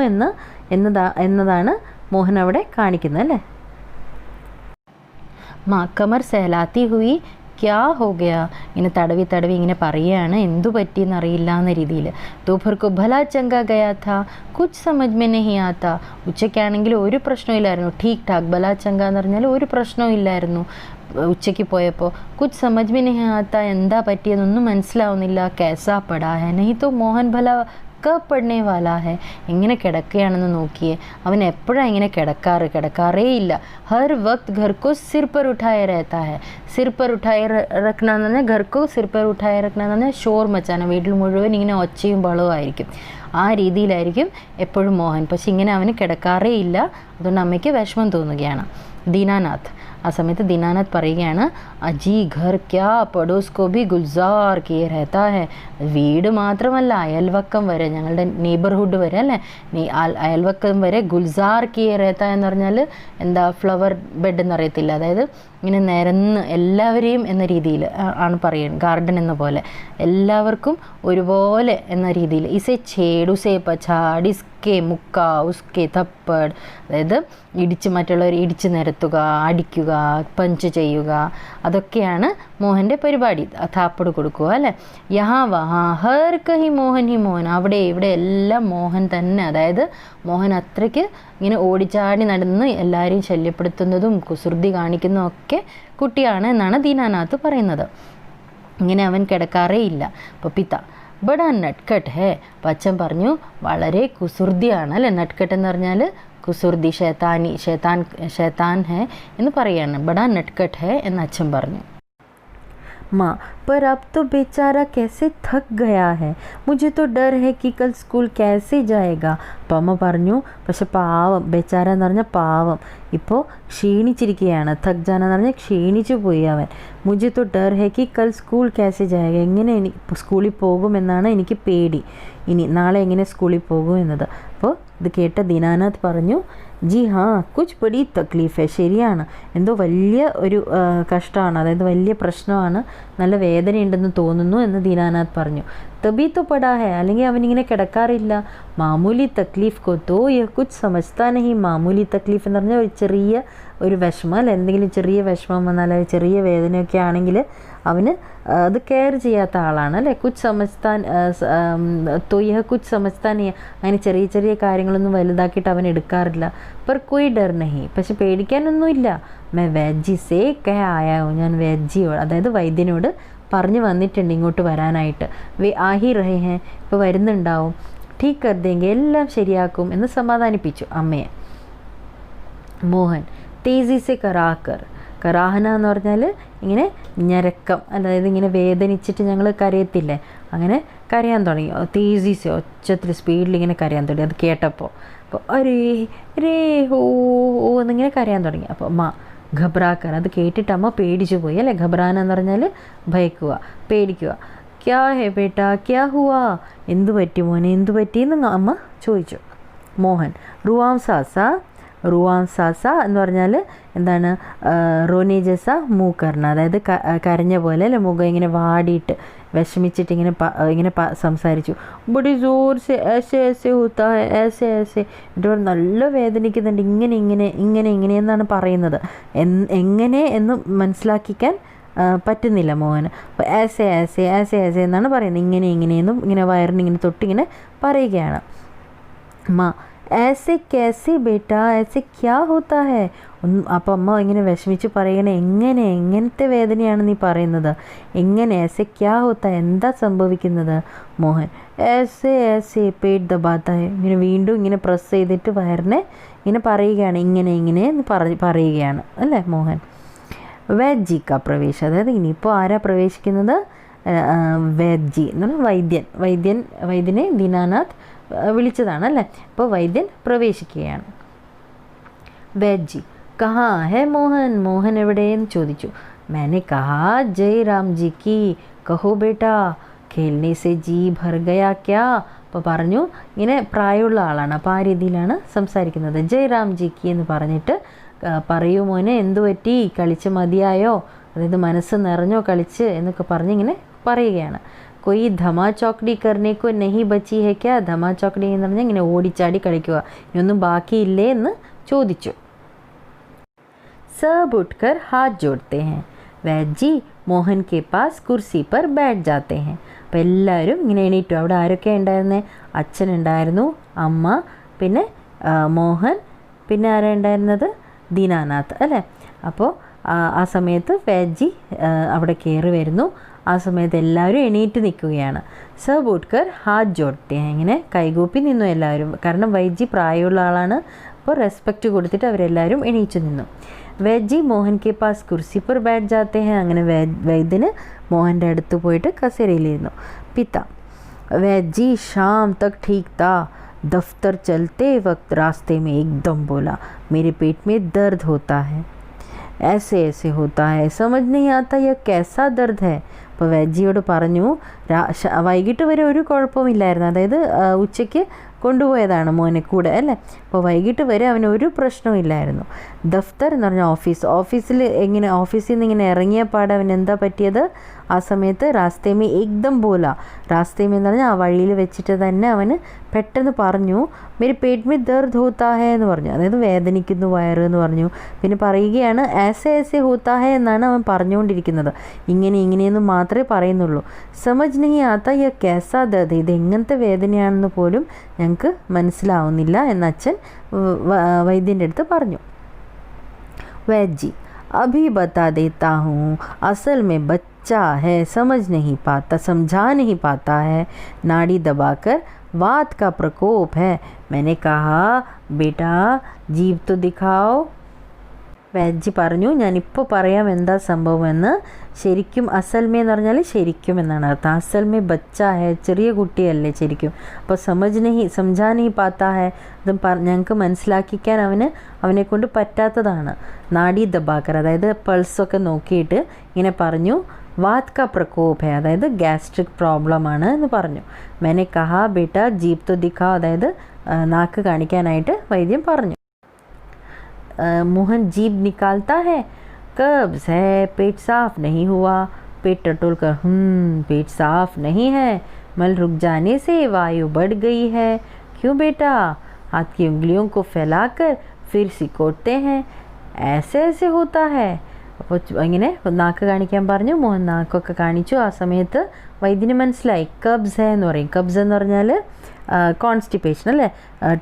എന്നതാണ് മോഹൻ അവിടെ കാണിക്കുന്നത് അല്ലേ. മാ കമർ സെഹലാത്തി ഹുയി ക്യാ ഹോ ഗയാ, ഇങ്ങനെ തടവി തടവി ഇങ്ങനെ പറയുകയാണ്, എന്തു പറ്റിയെന്നറിയില്ല എന്ന രീതിയിൽ. ദോപർക്കോ ഭലാ ചങ്ക ഗയാ താ, കുച്ച് സമജ് മേ നഹി ആത്താ. ഉച്ചയ്ക്കാണെങ്കിൽ ഒരു പ്രശ്നമില്ലായിരുന്നു, ഠീക് ഠാക്. ഭലാ ചങ്ക എന്ന് പറഞ്ഞാൽ ഒരു പ്രശ്നവും ഇല്ലായിരുന്നു ഉച്ചയ്ക്ക് പോയപ്പോൾ. കുച്ച് സമജ് മേ നഹി ആത്താ, എന്താ പറ്റിയതൊന്നും മനസ്സിലാവുന്നില്ല. കേസാ പടാ ഹെ, നഹി തോ മോഹൻ ഭല കബ് പടനെ വാലാ ഹെ. എങ്ങനെ കിടക്കുകയാണെന്ന് നോക്കിയേ, അവൻ എപ്പോഴാണ് ഇങ്ങനെ കിടക്കാറേ ഇല്ല. ഹർ വക്ത് ഘർ കോ സിർ പർ ഉഠായ രഹത്താ ഹെ. സിർ പർ ഉഠായ റഖ്ന എന്ന് പറഞ്ഞാൽ, ഘർ കോ സിർ പർ ഉഠായ റഖ്ന എന്ന് പറഞ്ഞാൽ ഷോർ മച്ചാന, വീട്ടിൽ മുഴുവൻ ഇങ്ങനെ ഒച്ചയും ബളവും ആയിരിക്കും. ആ രീതിയിലായിരിക്കും എപ്പോഴും മോഹൻ. പക്ഷെ ഇങ്ങനെ അവന് കിടക്കാറേ ഇല്ല, അതുകൊണ്ട് അമ്മയ്ക്ക് വിഷമം തോന്നുകയാണ്. ദീനാനാഥ്, ആ സമയത്ത് ദീനാനാഥ് പറയുകയാണ്, അജി ഘർ ക്യാ പടോസ് കോ ഭി ഗുൽസാർ കിയെ രഹത്താ ഹെ. വീട് മാത്രമല്ല അയൽവക്കം വരെ, ഞങ്ങളുടെ നെയ്ബർഹുഡ് വരെ അല്ലേ, അയൽവക്കം വരെ ഗുൽസാർ കിയെ രഹത്താ എന്ന് പറഞ്ഞാൽ എന്താ, ഫ്ലവർ ബെഡ് എന്നറിയത്തില്ല, അതായത് ഇങ്ങനെ നിരന്ന് എല്ലാവരെയും എന്ന രീതിയിൽ ആണ് പറയുന്നത്, ഗാർഡൻ എന്ന പോലെ എല്ലാവർക്കും ഒരുപോലെ എന്ന രീതിയിൽ. ഇസെ ഛേഡ് ഉസേ പഛാഡ് ഇസ്കെ മുക്ക ഉസ്കെ തപ്പഡ്, അതായത് മറ്റുള്ളവർ ഇടിച്ച് നിരത്തുക, അടിക്കുക, പഞ്ച് ചെയ്യുക, അതൊക്കെയാണ് മോഹൻ്റെ പരിപാടി. താപ്പട് കൊടുക്കുക അല്ലേ. യഹാ വഹാ ഹർ കഹി മോഹൻ ഹി മോഹൻ, അവിടെ ഇവിടെ എല്ലാം മോഹൻ തന്നെ. അതായത് മോഹൻ അത്രയ്ക്ക് ഇങ്ങനെ ഓടിച്ചാടി നടന്ന് എല്ലാവരെയും ശല്യപ്പെടുത്തുന്നതും കുസൃതി കാണിക്കുന്നതും ഒക്കെ കുട്ടിയാണ് എന്നാണ് ദീനാനാഥ് പറയുന്നത്. ഇങ്ങനെ അവൻ കിടക്കാറേ ഇല്ല. അപ്പോൾ പിത ബഡാ നട്ട്കട്ട് ഹേ, അപ്പം അച്ഛൻ പറഞ്ഞു വളരെ കുസൃതിയാണ് അല്ലേ. നട്ട്കട്ട് എന്ന് പറഞ്ഞാൽ കുസൃതി, ഷേത്താൻ ഹേ എന്ന് പറയാണ്. ബഡാ നട്ട്കട്ട് ഹേ എന്ന് അച്ഛൻ പറഞ്ഞു. माँ, पर अब तो बेचारा कैसे थक गया है, मुझे तो डर है कि कल स्कूल कैसे जाएगा. അപ്പം അമ്മ പറഞ്ഞു, പക്ഷെ പാവം, ബേച്ചാര എന്ന് പറഞ്ഞാൽ പാവം, ഇപ്പോൾ ക്ഷീണിച്ചിരിക്കുകയാണ്. തക് ജാന എന്ന് പറഞ്ഞാൽ ക്ഷീണിച്ചു പോയി അവൻ. മുझे तो डर है कि कल स्कूल कैसे जाएगा, എങ്ങനെ സ്കൂളിൽ പോകുമെന്നാണ് എനിക്ക് പേടി, ഇനി നാളെ എങ്ങനെ സ്കൂളിൽ പോകും എന്നത്. അപ്പോൾ ഇത് കേട്ട ദീനാനാഥ് പറഞ്ഞു, ജി ഹാ കുച്ച് ബഡി തക്ലീഫ്, ശരിയാണ്, എന്തോ വലിയ ഒരു കഷ്ടമാണ്, അതായത് വലിയ പ്രശ്നമാണ്, നല്ല വേദനയുണ്ടെന്ന് തോന്നുന്നു എന്ന് ദീനാനാഥ് പറഞ്ഞു. തബി തോ പടാ ഹേ, അല്ലെങ്കിൽ അവനിങ്ങനെ കിടക്കാറില്ല. മാമൂലി തക്ലീഫ് കോ തോ യഹ് കുച്ച് സമജ്താ നഹി. മാമൂലി തക്ലീഫ് എന്ന് പറഞ്ഞാൽ ഒരു ചെറിയ ഒരു വിഷമം അല്ല, എന്തെങ്കിലും ചെറിയ വിഷമം വന്നാൽ ചെറിയ വേദനയൊക്കെ ആണെങ്കിൽ അവന് അത് കെയർ ചെയ്യാത്ത ആളാണ് അല്ലേ. കുച്ച് സമജ്താൻ തോ യഹ് കുച്ച് സമജ്താ നഹി, അങ്ങനെ ചെറിയ ചെറിയ കാര്യങ്ങളൊന്നും വലുതാക്കിയിട്ട് അവൻ എടുക്കാറില്ല. പർ കോയി ഡർ നഹി, പക്ഷെ പേടിക്കാനൊന്നുമില്ല. മേ വെജ്ജി സേ കേ ആയാവോ, ഞാൻ വെജ്ജിയോട് അതായത് വൈദ്യനോട് പറഞ്ഞു വന്നിട്ടുണ്ട് ഇങ്ങോട്ട് വരാനായിട്ട്. വേ ആഹി റഹേ ഹേ, ഇപ്പോൾ വരുന്നുണ്ടാവും. ഠീക്ക് കർ ദേങ്കെ, എല്ലാം ശരിയാക്കും എന്ന് സമാധാനിപ്പിച്ചു അമ്മയെ. മോഹൻ തേസി സെ കറാക്കർ, കറാഹന എന്ന് പറഞ്ഞാൽ ഇങ്ങനെ ഞരക്കം, അതായത് ഇങ്ങനെ വേദനിച്ചിട്ട് ഞങ്ങൾ കരയത്തില്ലേ, അങ്ങനെ കരയാൻ തുടങ്ങി. തേസി സെ, ഒച്ചത്തിൽ സ്പീഡിൽ ഇങ്ങനെ കരയാൻ തുടങ്ങി. അത് കേട്ടപ്പോൾ അപ്പോൾ അരേ രേ ഓ ഓ എന്നിങ്ങനെ കരയാൻ തുടങ്ങി. അപ്പോൾ അമ്മ ഘബ്രാക്കർ, അത് കേട്ടിട്ട് അമ്മ പേടിച്ചു പോയി അല്ലേ. ഘബ്രാന എന്ന് പറഞ്ഞാൽ ഭയക്കുക, പേടിക്കുക. ക്യാ ഹേ ബേട്ട ക്യാ ഹുവാ, എന്തു പറ്റി മോനെ, എന്തു പറ്റിയെന്ന് അമ്മ ചോദിച്ചു. മോഹൻ റുവാം സാസ, റുവാം സാസ എന്ന് പറഞ്ഞാൽ എന്താണ്, റോനെ ജസ മൂക്കർണ, അതായത് കരഞ്ഞ പോലെ അല്ലേ, മുഖം ഇങ്ങനെ വാടിയിട്ട് വിഷമിച്ചിട്ട് ഇങ്ങനെ സംസാരിച്ചു. ബഡി ജോർ സെ ഏസെ ഏസെ ഹോത്താ ഹൈ, ഏസെ ഏസെ, എന്നിട്ട് നല്ല വേദനിക്കുന്നുണ്ട്, ഇങ്ങനെയെന്നാണ് പറയുന്നത്. എങ്ങനെ എന്ന് മനസ്സിലാക്കിക്കാൻ പറ്റുന്നില്ല മോഹന്. അപ്പോൾ ഏസെ ഏസെ ഏസെ ഏസെ എന്നാണ് പറയുന്നത്. ഇങ്ങനെയെന്നും ഇങ്ങനെ വയറിനിങ്ങനെ തൊട്ടിങ്ങനെ പറയുകയാണ്. മാ ऐसे कैसे बेटा, ऐसे क्या होता है. അപ്പോൾ അമ്മ ഇങ്ങനെ വിഷമിച്ച് പറയണേ, എങ്ങനത്തെ വേദനയാണ് നീ പറയുന്നത്, എങ്ങനെ, ऐसे क्या होता है, എന്താ സംഭവിക്കുന്നത്. മോഹൻ ऐसे ऐसे पेट दबाता है, ഇങ്ങനെ വീണ്ടും ഇങ്ങനെ പ്രസ് ചെയ്തിട്ട് വയറിനെ ഇങ്ങനെ പറയുകയാണ്, ഇങ്ങനെ എന്ന് പറയുകയാണ് അല്ലേ മോഹൻ. വെജ്ജി കാ പ്രവേശ്, അതായത് ഇനിയിപ്പോൾ ആരാ പ്രവേശിക്കുന്നത്, വെജ്ജി എന്ന് പറഞ്ഞാൽ വൈദ്യനെ ദീനാനാഥ് വിളിച്ചതാണ് അല്ലേ. അപ്പോൾ വൈദ്യൻ പ്രവേശിക്കുകയാണ്. വെജ്ജി കഹാ ഹേ മോഹൻ, മോഹൻ എവിടെയെന്ന് ചോദിച്ചു. मैंने कहा जय राम जी की, कहो बेटा खेलने से जी भर गया क्या. അപ്പോൾ പറഞ്ഞു, ഇങ്ങനെ പ്രായമുള്ള ആളാണ്, അപ്പോൾ ആ രീതിയിലാണ് സംസാരിക്കുന്നത്. ജയ് രാം ജി കി എന്ന് പറഞ്ഞിട്ട് പറയൂ മോനെ, എന്തു പറ്റി, കളിച്ച് മതിയായോ, അതായത് മനസ്സ് നിറഞ്ഞോ കളിച്ച് എന്നൊക്കെ പറഞ്ഞ് ഇങ്ങനെ പറയുകയാണ്. कोई धमा चौकड़ी करने को नहीं बची है क्या. ധമാ ചോക്കടി എന്ന് പറഞ്ഞാൽ ഇങ്ങനെ ഓടിച്ചാടി കളിക്കുക, ഇനിയൊന്നും ബാക്കിയില്ലേ എന്ന് ചോദിച്ചു. सब उठकर हाथ जोड़ते हैं, वैद्य जी मोहन के पास कुर्सी पर बैठ जाते हैं. അപ്പോൾ എല്ലാവരും ഇങ്ങനെ എണീറ്റു. അവിടെ ആരൊക്കെ ഉണ്ടായിരുന്നേ, അച്ഛനുണ്ടായിരുന്നു, അമ്മ, പിന്നെ മോഹൻ, പിന്നെ ആരാ ഉണ്ടായിരുന്നത്, ദീനാനാഥ് അല്ലേ. അപ്പോൾ ആ സമയത്ത് വൈദ്യജി അവിടെ കയറി വരുന്നു. ആ സമയത്ത് എല്ലാവരും എണീറ്റ് നിൽക്കുകയാണ്. സബ് ഉട്ട്കർ ഹാത്ത് ജോഡ്ത്തെ, ഇങ്ങനെ കൈകൂപ്പി നിന്നു എല്ലാവരും, കാരണം വൈദ്യജി പ്രായമുള്ള ആളാണ്. അപ്പോൾ റെസ്പെക്റ്റ് കൊടുത്തിട്ട് അവരെല്ലാവരും എണീച്ചു നിന്നു. വൈദ്യജി മോഹൻ കെ പാസ് കുർസി പർ ബാറ്റ് ജാത്തെ ഹെ, അങ്ങനെ വൈദ്യന് മോഹൻ്റെ അടുത്ത് പോയിട്ട് കസേരയിലിരുന്നു. പിത വൈദ്യജി ഷാം തക് ठीक था, दफ्तर चलते वक्त रास्ते में एकदम बोला मेरे पेट में दर्द होता है, ऐसे ऐसे होता है, समझ नहीं आता यह कैसा दर्द है. അപ്പോൾ വൈദ്യയോട് പറഞ്ഞു, വൈകിട്ട് വരെ ഒരു കുഴപ്പമില്ലായിരുന്നു, അതായത് ഉച്ചയ്ക്ക് കൊണ്ടുപോയതാണ് മോനെ കൂടെ അല്ലേ. അപ്പോൾ വൈകിട്ട് വരെ അവന് ഒരു പ്രശ്നവും ഇല്ലായിരുന്നു. ദഫ്തർ എന്ന് പറഞ്ഞാൽ ഓഫീസിൽ ഓഫീസിൽ നിന്ന് ഇങ്ങനെ ഇറങ്ങിയ പാടെ അവൻ എന്താ പറ്റിയത്, ആ സമയത്ത് റാസ്തേമേ ഏകദം ബോല, റാസ്തേമേ എന്ന് പറഞ്ഞാൽ ആ വഴിയിൽ വെച്ചിട്ട് തന്നെ അവന് പെട്ടെന്ന് പറഞ്ഞു മേരി പേറ്റ് മേ ദർദ് ഹോത്താ ഹേ എന്ന് പറഞ്ഞു, അതായത് വേദനിക്കുന്നു വയറ് എന്ന് പറഞ്ഞു. പിന്നെ പറയുകയാണ് ആസെ ആസെ ഹോത്താ ഹേ എന്നാണ് അവൻ പറഞ്ഞുകൊണ്ടിരിക്കുന്നത്, ഇങ്ങനെയൊന്നും മാത്രമേ പറയുന്നുള്ളൂ. സമജ് നഹീ ആത്താ യ കേസാ ദർദ്, ഇത് എങ്ങനത്തെ വേദനയാണെന്ന് പോലും ഞങ്ങൾക്ക് മനസ്സിലാവുന്നില്ല എന്ന് അച്ഛൻ വൈദ്യൻ്റെ അടുത്ത് പറഞ്ഞു. വൈദ്യജി अभी बता देता हूँ, असल में बच्चा है, समझा नहीं पाता है, नाड़ी दबाकर वात का प्रकोप है. मैंने कहा बेटा जीभ तो दिखाओ. വൈദ്യജി പറഞ്ഞു ഞാനിപ്പോൾ പറയാം എന്താ സംഭവമെന്ന്. ശരിക്കും അസൽമേ എന്ന് പറഞ്ഞാൽ ശരിക്കും എന്നാണ് അർത്ഥം. അസൽമേ ബച്ച ഹേ, ചെറിയ കുട്ടിയല്ലേ ശരിക്കും. അപ്പോൾ സംജാ നഹീ പാത്താ ഹേ, അത് ഞങ്ങൾക്ക് മനസ്സിലാക്കിക്കാൻ അവനെ കൊണ്ട് പറ്റാത്തതാണ്. നാഡി ദബാക്കർ, അതായത് പൾസൊക്കെ നോക്കിയിട്ട് ഇങ്ങനെ പറഞ്ഞു വാത് കാ പ്രകോപ് ഹേ, അതായത് ഗ്യാസ്ട്രിക് പ്രോബ്ലമാണ് എന്ന് പറഞ്ഞു. मैंने कहा बेटा जीभ तो दिखाओ, അതായത് നാക്ക് കാണിക്കാനായിട്ട് വൈദ്യൻ പറഞ്ഞു. मोहन जीभ निकालता है, कब्ज है, पेट साफ नहीं हुआ, पेट टटोल कर पेट साफ नहीं है, मल रुक जाने से वायु बढ़ गई है. क्यों बेटा, हाथ की उंगलियों को फैलाकर फिर सिकोड़ते हैं, ऐसे होता है. അപ്പോൾ ഇങ്ങനെ നാക്ക് കാണിക്കാൻ പറഞ്ഞു. മോഹൻ നാക്കൊക്കെ കാണിച്ചു. ആ സമയത്ത് വൈദ്യന് മനസ്സിലായി കബ്സ് ഹേ എന്ന് പറയും. കബ്സ് എന്ന് പറഞ്ഞാൽ കോൺസ്റ്റിപ്പേഷൻ അല്ലേ,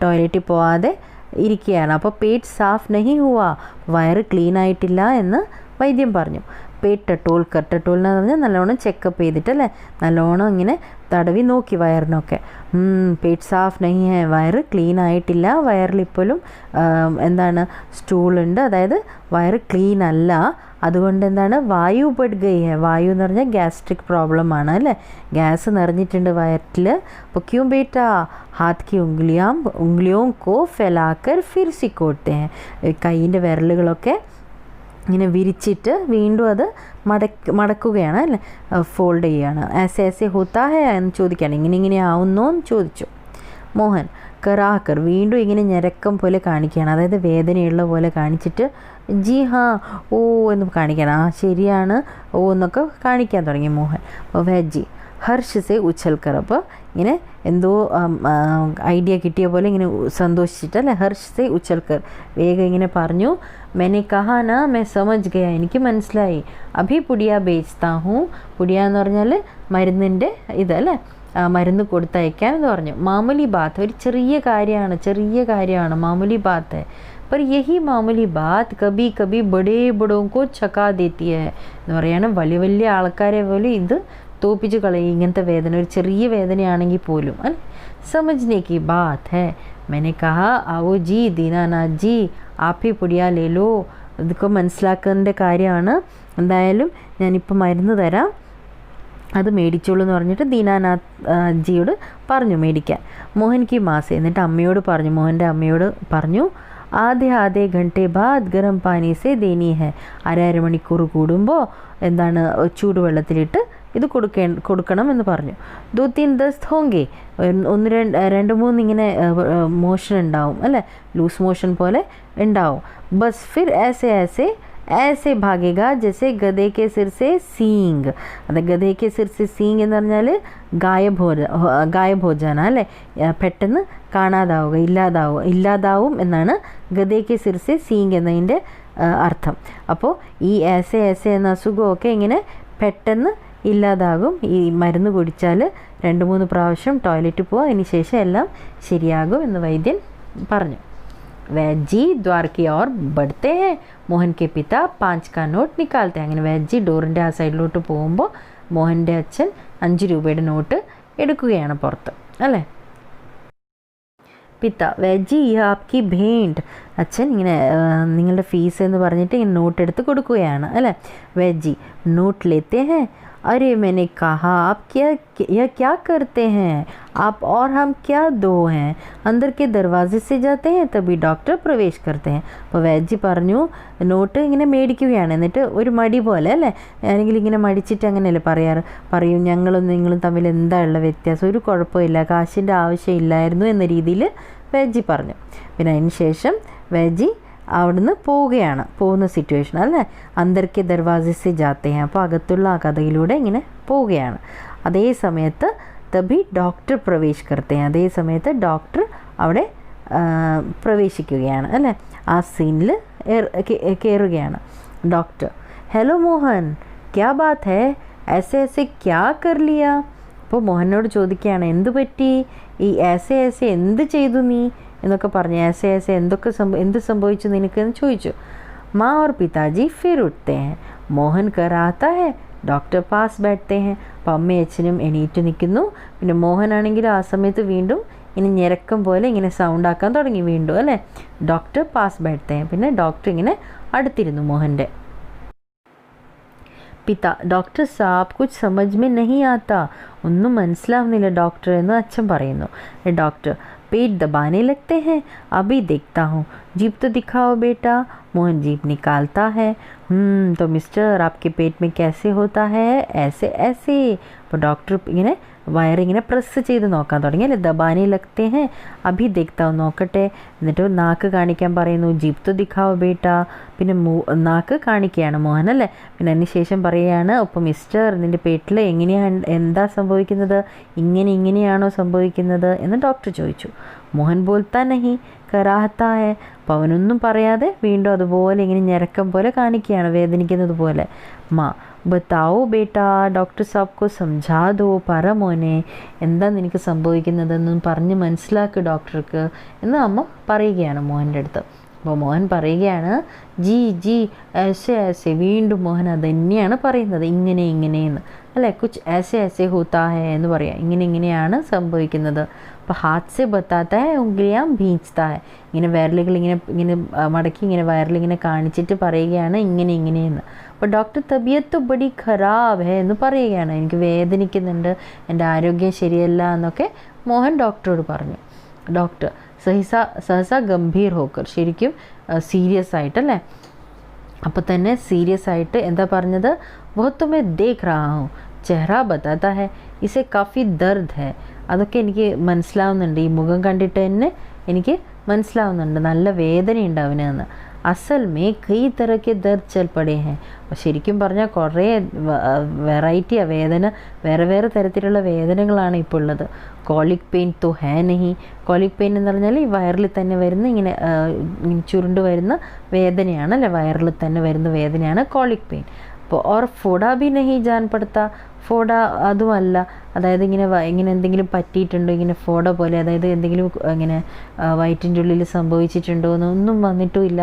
ടോയ്ലറ്റിൽ പോവാതെ ഇരിക്കുകയാണ്. അപ്പോൾ പേറ്റ് സാഫ് നഹി ഹുവ, വയറ് ക്ലീൻ ആയിട്ടില്ല എന്ന് വൈദ്യം പറഞ്ഞു. പേറ്റ് ടട്ടോൾ എന്ന് പറഞ്ഞാൽ നല്ലോണം ചെക്കപ്പ് ചെയ്തിട്ടല്ലേ, നല്ലോണം ഇങ്ങനെ തടവി നോക്കി വയറിനൊക്കെ. പേറ്റ് സാഫ് നഹി ഹേ, വയറ് ക്ലീൻ ആയിട്ടില്ല, വയറിലിപ്പോഴും എന്താണ് സ്റ്റൂളുണ്ട്, അതായത് വയറ് ക്ലീൻ അല്ല. അതുകൊണ്ട് എന്താണ് വായു ബഡ് ഗയി ഹേ, വായു എന്ന് പറഞ്ഞാൽ ഗ്യാസ്ട്രിക് പ്രോബ്ലം ആണ് അല്ലേ, ഗ്യാസ് നിറഞ്ഞിട്ടുണ്ട് വയറ്റിൽ. അപ്പോൾ ക്യൂ ബേട്ടാ ഹാത്ത് കി ഉംഗ്ലിയോं को फैलाकर फिर सिकोड़ते हैं, കൈയിൻ്റെ വിരലുകളൊക്കെ ഇങ്ങനെ വിരിച്ചിട്ട് വീണ്ടും അത് മടക്കുകയാണ് അല്ലേ, ഫോൾഡ് ചെയ്യുകയാണ്. ആസെ ഹോത്താ ഹേ എന്ന് ചോദിക്കുകയാണ്, ഇങ്ങനെ ആവുന്നോ എന്ന് ചോദിച്ചു. മോഹൻ കറാക്കർ വീണ്ടും ഇങ്ങനെ ഞരക്കം പോലെ കാണിക്കുകയാണ്, അതായത് വേദനയുള്ള പോലെ കാണിച്ചിട്ട് ജി ഹാ ഓ എന്ന് കാണിക്കണം. ആ ശരിയാണ് ഓ എന്നൊക്കെ കാണിക്കാൻ തുടങ്ങി മോഹൻ. അപ്പോൾ വൈദ്യജി ഹർഷ് സെ ഉച്ചൽക്കർ, അപ്പോൾ ഇങ്ങനെ എന്തോ ഐഡിയ കിട്ടിയ പോലെ ഇങ്ങനെ സന്തോഷിച്ചിട്ടല്ലേ, ഹർഷ് സെ ഉച്ചൽക്കർ വേഗം ഇങ്ങനെ പറഞ്ഞു. मैंने कहा ना मैं समझ गया, എനിക്ക് മനസ്സിലായി. അഭി പുടിയ ബേച്ച്താ ഹൂँ, പുടിയ എന്ന് പറഞ്ഞാൽ മരുന്നിൻ്റെ ഇതല്ലേ, മരുന്ന് കൊടുത്തയക്കാം എന്ന് പറഞ്ഞു. മാമൂലി ബാത്ത്, ഒരു ചെറിയ കാര്യമാണ് മാമൂലി ബാത്ത്. पर यही मामूली बात कभी कभी बड़ों को छका देती है എന്ന് പറയാണ്. വലിയ ആൾക്കാരെ പോലും ഇത് തോപ്പിച്ച് കളയും ഇങ്ങനത്തെ വേദന, ഒരു ചെറിയ വേദനയാണെങ്കിൽ പോലും അല്ലേ. समझने की बात है, मैंने कहा आओ जी दीनानाथ जी आप ही पुड़िया ले लो. ഇതൊക്കെ മനസ്സിലാക്കേണ്ട കാര്യമാണ്. എന്തായാലും ഞാനിപ്പോൾ മരുന്ന് തരാം, അത് മേടിച്ചോളൂ എന്ന് പറഞ്ഞിട്ട് ദീനാനാഥ് ജിയോട് പറഞ്ഞു മേടിക്കാൻ. മോഹൻ കി മാസെ, എന്നിട്ട് അമ്മയോട് പറഞ്ഞു, മോഹൻ്റെ അമ്മയോട് പറഞ്ഞു ആധേ ഘണ്ടെ ബാദ് ഗരം പാനി സെ ദേനി ഹെ, അരമണിക്കൂർ കൂടുമ്പോൾ എന്താണ് ചൂടുവെള്ളത്തിലിട്ട് ഇത് കൊടുക്കണം എന്ന് പറഞ്ഞു. 2-3 ദസ്ത് ഹോങ്കെ, 1-2-3 ഇങ്ങനെ മോഷൻ ഉണ്ടാവും അല്ലേ, ലൂസ് മോഷൻ പോലെ ഉണ്ടാവും. ബസ് ഫിർ ऐसे भागेगा जैसे गधे के सिर से सींग, അത് ഗധേ കെ സിർ സെ സീങ് എന്ന് പറഞ്ഞാൽ ഗായബ് ഹോ ജാന അല്ലേ, പെട്ടെന്ന് കാണാതാവുക, ഇല്ലാതാവും എന്നാണ് ഗധേ കെ സിർ സെ സീങ് എന്നതിൻ്റെ അർത്ഥം. അപ്പോൾ ഈ ऐसे എന്ന അസുഖമൊക്കെ ഇങ്ങനെ പെട്ടെന്ന് ഇല്ലാതാകും. ഈ മരുന്ന് കുടിച്ചാൽ 2-3 പ്രാവശ്യം ടോയ്ലറ്റിൽ പോവുക, അതിന് ശേഷം എല്ലാം ശരിയാകും എന്ന് വൈദ്യൻ പറഞ്ഞു. വൈദ്യജി ദ്വാർ की ओर बढ़ते हैं, മോഹൻ കെ പിത 5 का നോട്ട് നിക്കാൽത്തെ. അങ്ങനെ വൈദ്യജി ഡോറിൻ്റെ ആ സൈഡിലോട്ട് പോകുമ്പോൾ മോഹൻ്റെ അച്ഛൻ 5 രൂപയുടെ നോട്ട് എടുക്കുകയാണ് പുറത്ത് അല്ലേ. പിത്ത വൈദ്യജി യഹ് ആപ്കി ഭേൻറ്റ്, അച്ഛൻ ഇങ്ങനെ നിങ്ങളുടെ ഫീസ് എന്ന് പറഞ്ഞിട്ട് ഇങ്ങനെ നോട്ട് എടുത്ത് കൊടുക്കുകയാണ് അല്ലേ. വൈദ്യജി നോട്ട് ലേത്തെ ഹേ अरे मैंने कहा आप यह क्या करते हैं, आप और हम क्या दो हैं, अंदर के दरवाजे से जाते हैं तभी ഡോക്ടർ പ്രവേശ് करते हैं. അപ്പോൾ വേജി പറഞ്ഞു നോട്ട് ഇങ്ങനെ മേടിക്കുകയാണ്, എന്നിട്ട് ഒരു മടി പോലെ അല്ലേ, ആണെങ്കിൽ ഇങ്ങനെ മടിച്ചിട്ട് അങ്ങനെയല്ലേ പറയാറ്, പറയും ഞങ്ങളും നിങ്ങളും തമ്മിൽ എന്താ ഉള്ള വ്യത്യാസം, ഒരു കുഴപ്പമില്ല, കാശിൻ്റെ ആവശ്യമില്ലായിരുന്നു എന്ന രീതിയിൽ വേജി പറഞ്ഞു. പിന്നെ അതിന് ശേഷം വേജി അവിടുന്ന് പോകുന്ന സിറ്റുവേഷൻ അല്ലേ, അന്തർക്കെ ദർവാസെ ജാത്തെ हैं. അപ്പോൾ അകത്തുള്ള ആ കഥയിലൂടെ ഇങ്ങനെ പോവുകയാണ്. അതേ സമയത്ത് തബി ഡോക്ടർ പ്രവേശ് करते हैं, അതേ സമയത്ത് ഡോക്ടർ അവിടെ പ്രവേശിക്കുകയാണ് അല്ലേ, ആ സീനിൽ കയറുകയാണ്. ഡോക്ടർ ഹലോ മോഹൻ ക്യാ ബാത് ഹേ ऐसे ऐसे क्या कर लिया. അപ്പോൾ മോഹനോട് ചോദിക്കുകയാണ് എന്ത് പറ്റി, ഈ ऐसे എന്ത് ചെയ്തു നീ എന്നൊക്കെ പറഞ്ഞു, ऐसे എന്ത് സംഭവിച്ചു നിനക്കെന്ന് ചോദിച്ചു. माँ और पिताजी फिर उठते हैं, മോഹൻ कर आता है, ഡോക്ടർ പാസ് बैठते हैं. അപ്പോൾ അമ്മയും അച്ഛനും എണീറ്റ് നിൽക്കുന്നു. പിന്നെ മോഹനാണെങ്കിൽ ആ സമയത്ത് വീണ്ടും ഇങ്ങനെ ഞെരക്കം പോലെ ഇങ്ങനെ സൗണ്ട് ആക്കാൻ തുടങ്ങി വീണ്ടും അല്ലേ. ഡോക്ടർ പാസ് बैठते हैं, പിന്നെ ഡോക്ടർ ഇങ്ങനെ അടുത്തിരുന്നു മോഹൻ്റെ. പിതാ ഡോക്ടർ സാബ് കുച്ച് സമജ് മേ നഹീ ആത്താ, ഒന്നും മനസ്സിലാവുന്നില്ല ഡോക്ടർ എന്ന് അച്ഛൻ പറയുന്നു. ഡോക്ടർ पेट दबाने लगते हैं, अभी देखता हूँ, जीप तो दिखाओ बेटा. मोहन जीप निकालता है. तो मिस्टर आपके पेट में कैसे होता है, ऐसे. അപ്പോൾ ഡോക്ടർ ഇങ്ങനെ വയറിങ്ങനെ പ്രസ് ചെയ്ത് നോക്കാൻ തുടങ്ങി അല്ലേ. ദബാനെ ലഗ്തേ ഹേ, അഭി ദേഖ്താവ് നോക്കട്ടെ. എന്നിട്ട് നാക്ക് കാണിക്കാൻ പറയുന്നു, ജീപ് തോ ദിഖാവോ ബേട്ട. പിന്നെ നാക്ക് കാണിക്കുകയാണ് മോഹൻ അല്ലേ. പിന്നെ അതിന് ശേഷം പറയുകയാണ്, അപ്പോൾ മിസ്റ്റർ നിൻ്റെ പേട്ടിൽ എന്താ സംഭവിക്കുന്നത്, ഇങ്ങനെയാണോ സംഭവിക്കുന്നത് എന്ന് ഡോക്ടർ ചോദിച്ചു. മോഹൻ ബോൽത്താ നഹി കരാഹത്താ ഹേ, അപ്പോൾ അവനൊന്നും പറയാതെ വീണ്ടും അതുപോലെ ഇങ്ങനെ ഞരക്കം പോലെ കാണിക്കുകയാണ്, വേദനിക്കുന്നത് പോലെ. മാ ബത്താവോ ബേട്ടാ, ഡോക്ടർ സാബ്ക്കോ സംജാ ദോ, പറ മോനെ എന്താ നിനക്ക് സംഭവിക്കുന്നതെന്നും പറഞ്ഞ് മനസ്സിലാക്ക് ഡോക്ടർക്ക് എന്ന് അമ്മ പറയുകയാണ് മോഹൻ്റെ അടുത്ത്. അപ്പോൾ മോഹൻ പറയുകയാണ് ജി ऐसे, വീണ്ടും മോഹൻ അത് തന്നെയാണ് പറയുന്നത്, ഇങ്ങനെയെന്ന് അല്ലേ. കുച്ച് ऐसे होता है എന്ന് പറയാം, ഇങ്ങനെയാണ് സംഭവിക്കുന്നത്. അപ്പോൾ ഹാത്ത് സെ ബത്താത്ത ഹെ, ഉംഗ്ലിയാ ഭീഞ്ച്താ ഹെ, ഇങ്ങനെ വിരലുകൾ ഇങ്ങനെ മടക്കി ഇങ്ങനെ വിരലിങ്ങനെ കാണിച്ചിട്ട് പറയുകയാണ് ഇങ്ങനെയെന്ന്. അപ്പോൾ ഡോക്ടർ തബിയത്ത് ബടി ഖരാബ് ഹെ എന്ന് പറയുകയാണ്, എനിക്ക് വേദനിക്കുന്നുണ്ട്, എൻ്റെ ആരോഗ്യം ശരിയല്ല എന്നൊക്കെ മോഹൻ ഡോക്ടറോട് പറഞ്ഞു. ഡോക്ടർ സഹസ ഗംഭീർ ഹോക്കർ, ശരിക്കും സീരിയസ് ആയിട്ടല്ലേ. അപ്പോൾ തന്നെ സീരിയസ് ആയിട്ട് എന്താ പറഞ്ഞത്, വോ തുമേ ദേഖ് രഹാ ഹൂം, ചെഹ്റ ബതാതാ ഹെ ഇസെ കാഫി ദർദ് ഹെ. അതൊക്കെ എനിക്ക് മനസ്സിലാവുന്നുണ്ട്, ഈ മുഖം കണ്ടിട്ട് തന്നെ എനിക്ക് മനസ്സിലാവുന്നുണ്ട്, നല്ല വേദനയുണ്ട് അവന് എന്ന്. അസൽ മേ കൈ തരക്കെ ദർദ് ചൽ പടേ ഹെ. അപ്പോൾ ശരിക്കും പറഞ്ഞാൽ കുറേ വെറൈറ്റിയാണ് വേദന, വേറെ തരത്തിലുള്ള വേദനകളാണ് ഇപ്പോൾ ഉള്ളത്. കോളിക് പെയിൻ തോ ഹേ നഹി, കോളിക് പെയിൻ എന്ന് പറഞ്ഞാൽ ഈ വയറിൽ തന്നെ വരുന്ന ഇങ്ങനെ ചുരുണ്ട് വരുന്ന വേദനയാണ് അല്ലേ, വയറിൽ തന്നെ വരുന്ന വേദനയാണ് കോളിക് പെയിൻ. അപ്പോൾ ഓർ ഫോഡ ബി നഹി ജാൻ പടുത്ത, ഫോഡ അതുമല്ല, അതായത് ഇങ്ങനെ എന്തെങ്കിലും പറ്റിയിട്ടുണ്ടോ, ഇങ്ങനെ ഫോഡ പോലെ, അതായത് എന്തെങ്കിലും ഇങ്ങനെ വയറ്റിൻ്റെ ഉള്ളിൽ സംഭവിച്ചിട്ടുണ്ടോ എന്നൊന്നും വന്നിട്ടും ഇല്ല.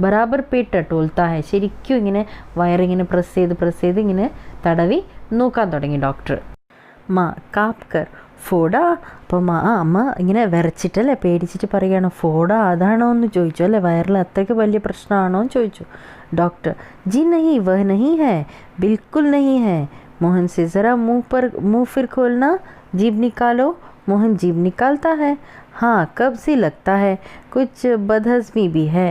ബറാബർ പേട്ട് ടോൾത്താ ഹെ, ശരിക്കും ഇങ്ങനെ വയറിങ്ങനെ പ്രസ് ചെയ്ത് ഇങ്ങനെ തടവി നോക്കാൻ തുടങ്ങി ഡോക്ടർ. മാ കാപ്കർ ഫോഡ. അപ്പോൾ അമ്മ ഇങ്ങനെ വിറച്ചിട്ടല്ലേ, പേടിച്ചിട്ട് പറയുകയാണ് ഫോഡ അതാണോ എന്ന് ചോദിച്ചു അല്ലേ, വയറിൽ അത്രയ്ക്ക് വലിയ പ്രശ്നമാണോ എന്ന് ചോദിച്ചു. ഡോക്ടർ ജി നഹി വഹ് നഹി ഹേ, ബിൽക്കുൽ നഹി ഹേ. मोहन से ज़रा मुंह फिर खोलना, जीभ निकालो. मोहन जीभ निकालता है. हाँ कब्ज़ ही लगता है, कुछ बदहज़मी भी है.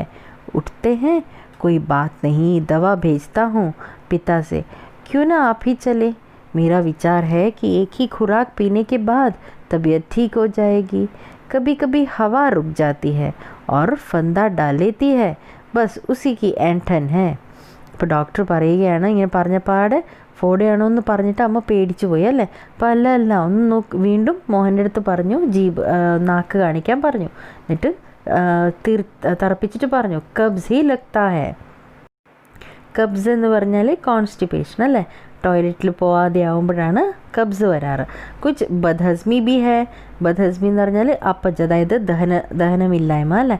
उठते हैं, कोई बात नहीं, दवा भेजता हूँ पिता से, क्यों ना आप ही चले. मेरा विचार है कि एक ही खुराक पीने के बाद तबीयत ठीक हो जाएगी. कभी कभी हवा रुक जाती है और फंदा डाल लेती है, बस उसी की ऐंठन है. അപ്പോൾ ഡോക്ടർ പറയുകയാണ്, ഇങ്ങനെ പറഞ്ഞപാട് ഫോഡയാണോ എന്ന് പറഞ്ഞിട്ട് അമ്മ പേടിച്ചു പോയി അല്ലേ. അപ്പോൾ അല്ല ഒന്ന് വീണ്ടും മോഹൻ്റെ അടുത്ത് പറഞ്ഞു, ജീബ് നാക്ക് കാണിക്കാൻ പറഞ്ഞു. എന്നിട്ട് തറപ്പിച്ചിട്ട് പറഞ്ഞു കബ്സ് ഹി ലഗ്താ ഹെ. കബ്സ് എന്ന് പറഞ്ഞാൽ കോൺസ്റ്റിപ്പേഷൻ അല്ലേ, ടോയ്ലറ്റിൽ പോവാതെ ആവുമ്പോഴാണ് കബ്സ് വരാറ്. കുച്ച് ബദ്ഹസ്മി ബി ഹേ, ബദ്ഹസ്മി എന്ന് പറഞ്ഞാൽ അപ്പജ്, അതായത് ദഹനമില്ലായ്മ അല്ലേ,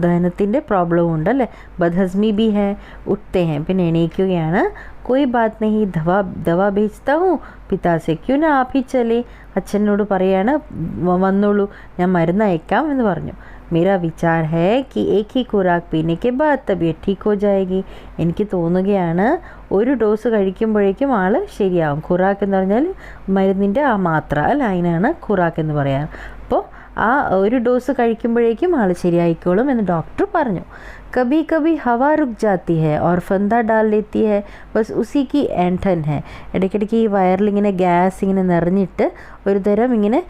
ദഹനത്തിൻ്റെ പ്രോബ്ലവും ഉണ്ടല്ലേ. ബദ്ഹസ്മി ബി ഹേ. ഉঠ്തേ ഹേ, പിന്നെ എണീക്കുകയാണ്. कोई बात नहीं, दवा दवा भेजता हूँ पिता से, क्यों ना आप ही चले. അച്ഛനോട് പറയാണ് വന്നോളൂ, ഞാൻ മരുന്ന് അയക്കാം എന്ന് പറഞ്ഞു. मेरा विचार है कि एक ही खुराक पीने के बाद तबीयत ठीक हो जाएगी. എനിക്ക് തോന്നുകയാണ് ഒരു ഡോസ് കഴിക്കുമ്പോഴേക്കും ആൾ ശരിയാവും. ഖുറാക്ക് എന്ന് പറഞ്ഞാൽ മരുന്നിൻ്റെ ആ മാത്ര അല്ല, അതിനാണ് ഖുറാക്ക് എന്ന് പറയാറ്. അപ്പോൾ ആ ഒരു ഡോസ് കഴിക്കുമ്പോഴേക്കും ആൾ ശരിയായിക്കോളും എന്ന് ഡോക്ടർ പറഞ്ഞു. कभी कभी हवा रुक जाती है और फंदा डाल लेती है, बस उसी की ऐंठन है. ഇടയ്ക്കിടയ്ക്ക് ഈ വയറിലിങ്ങനെ ഗ്യാസ് ഇങ്ങനെ നിറഞ്ഞിട്ട് ഒരു തരം ഇങ്ങനെ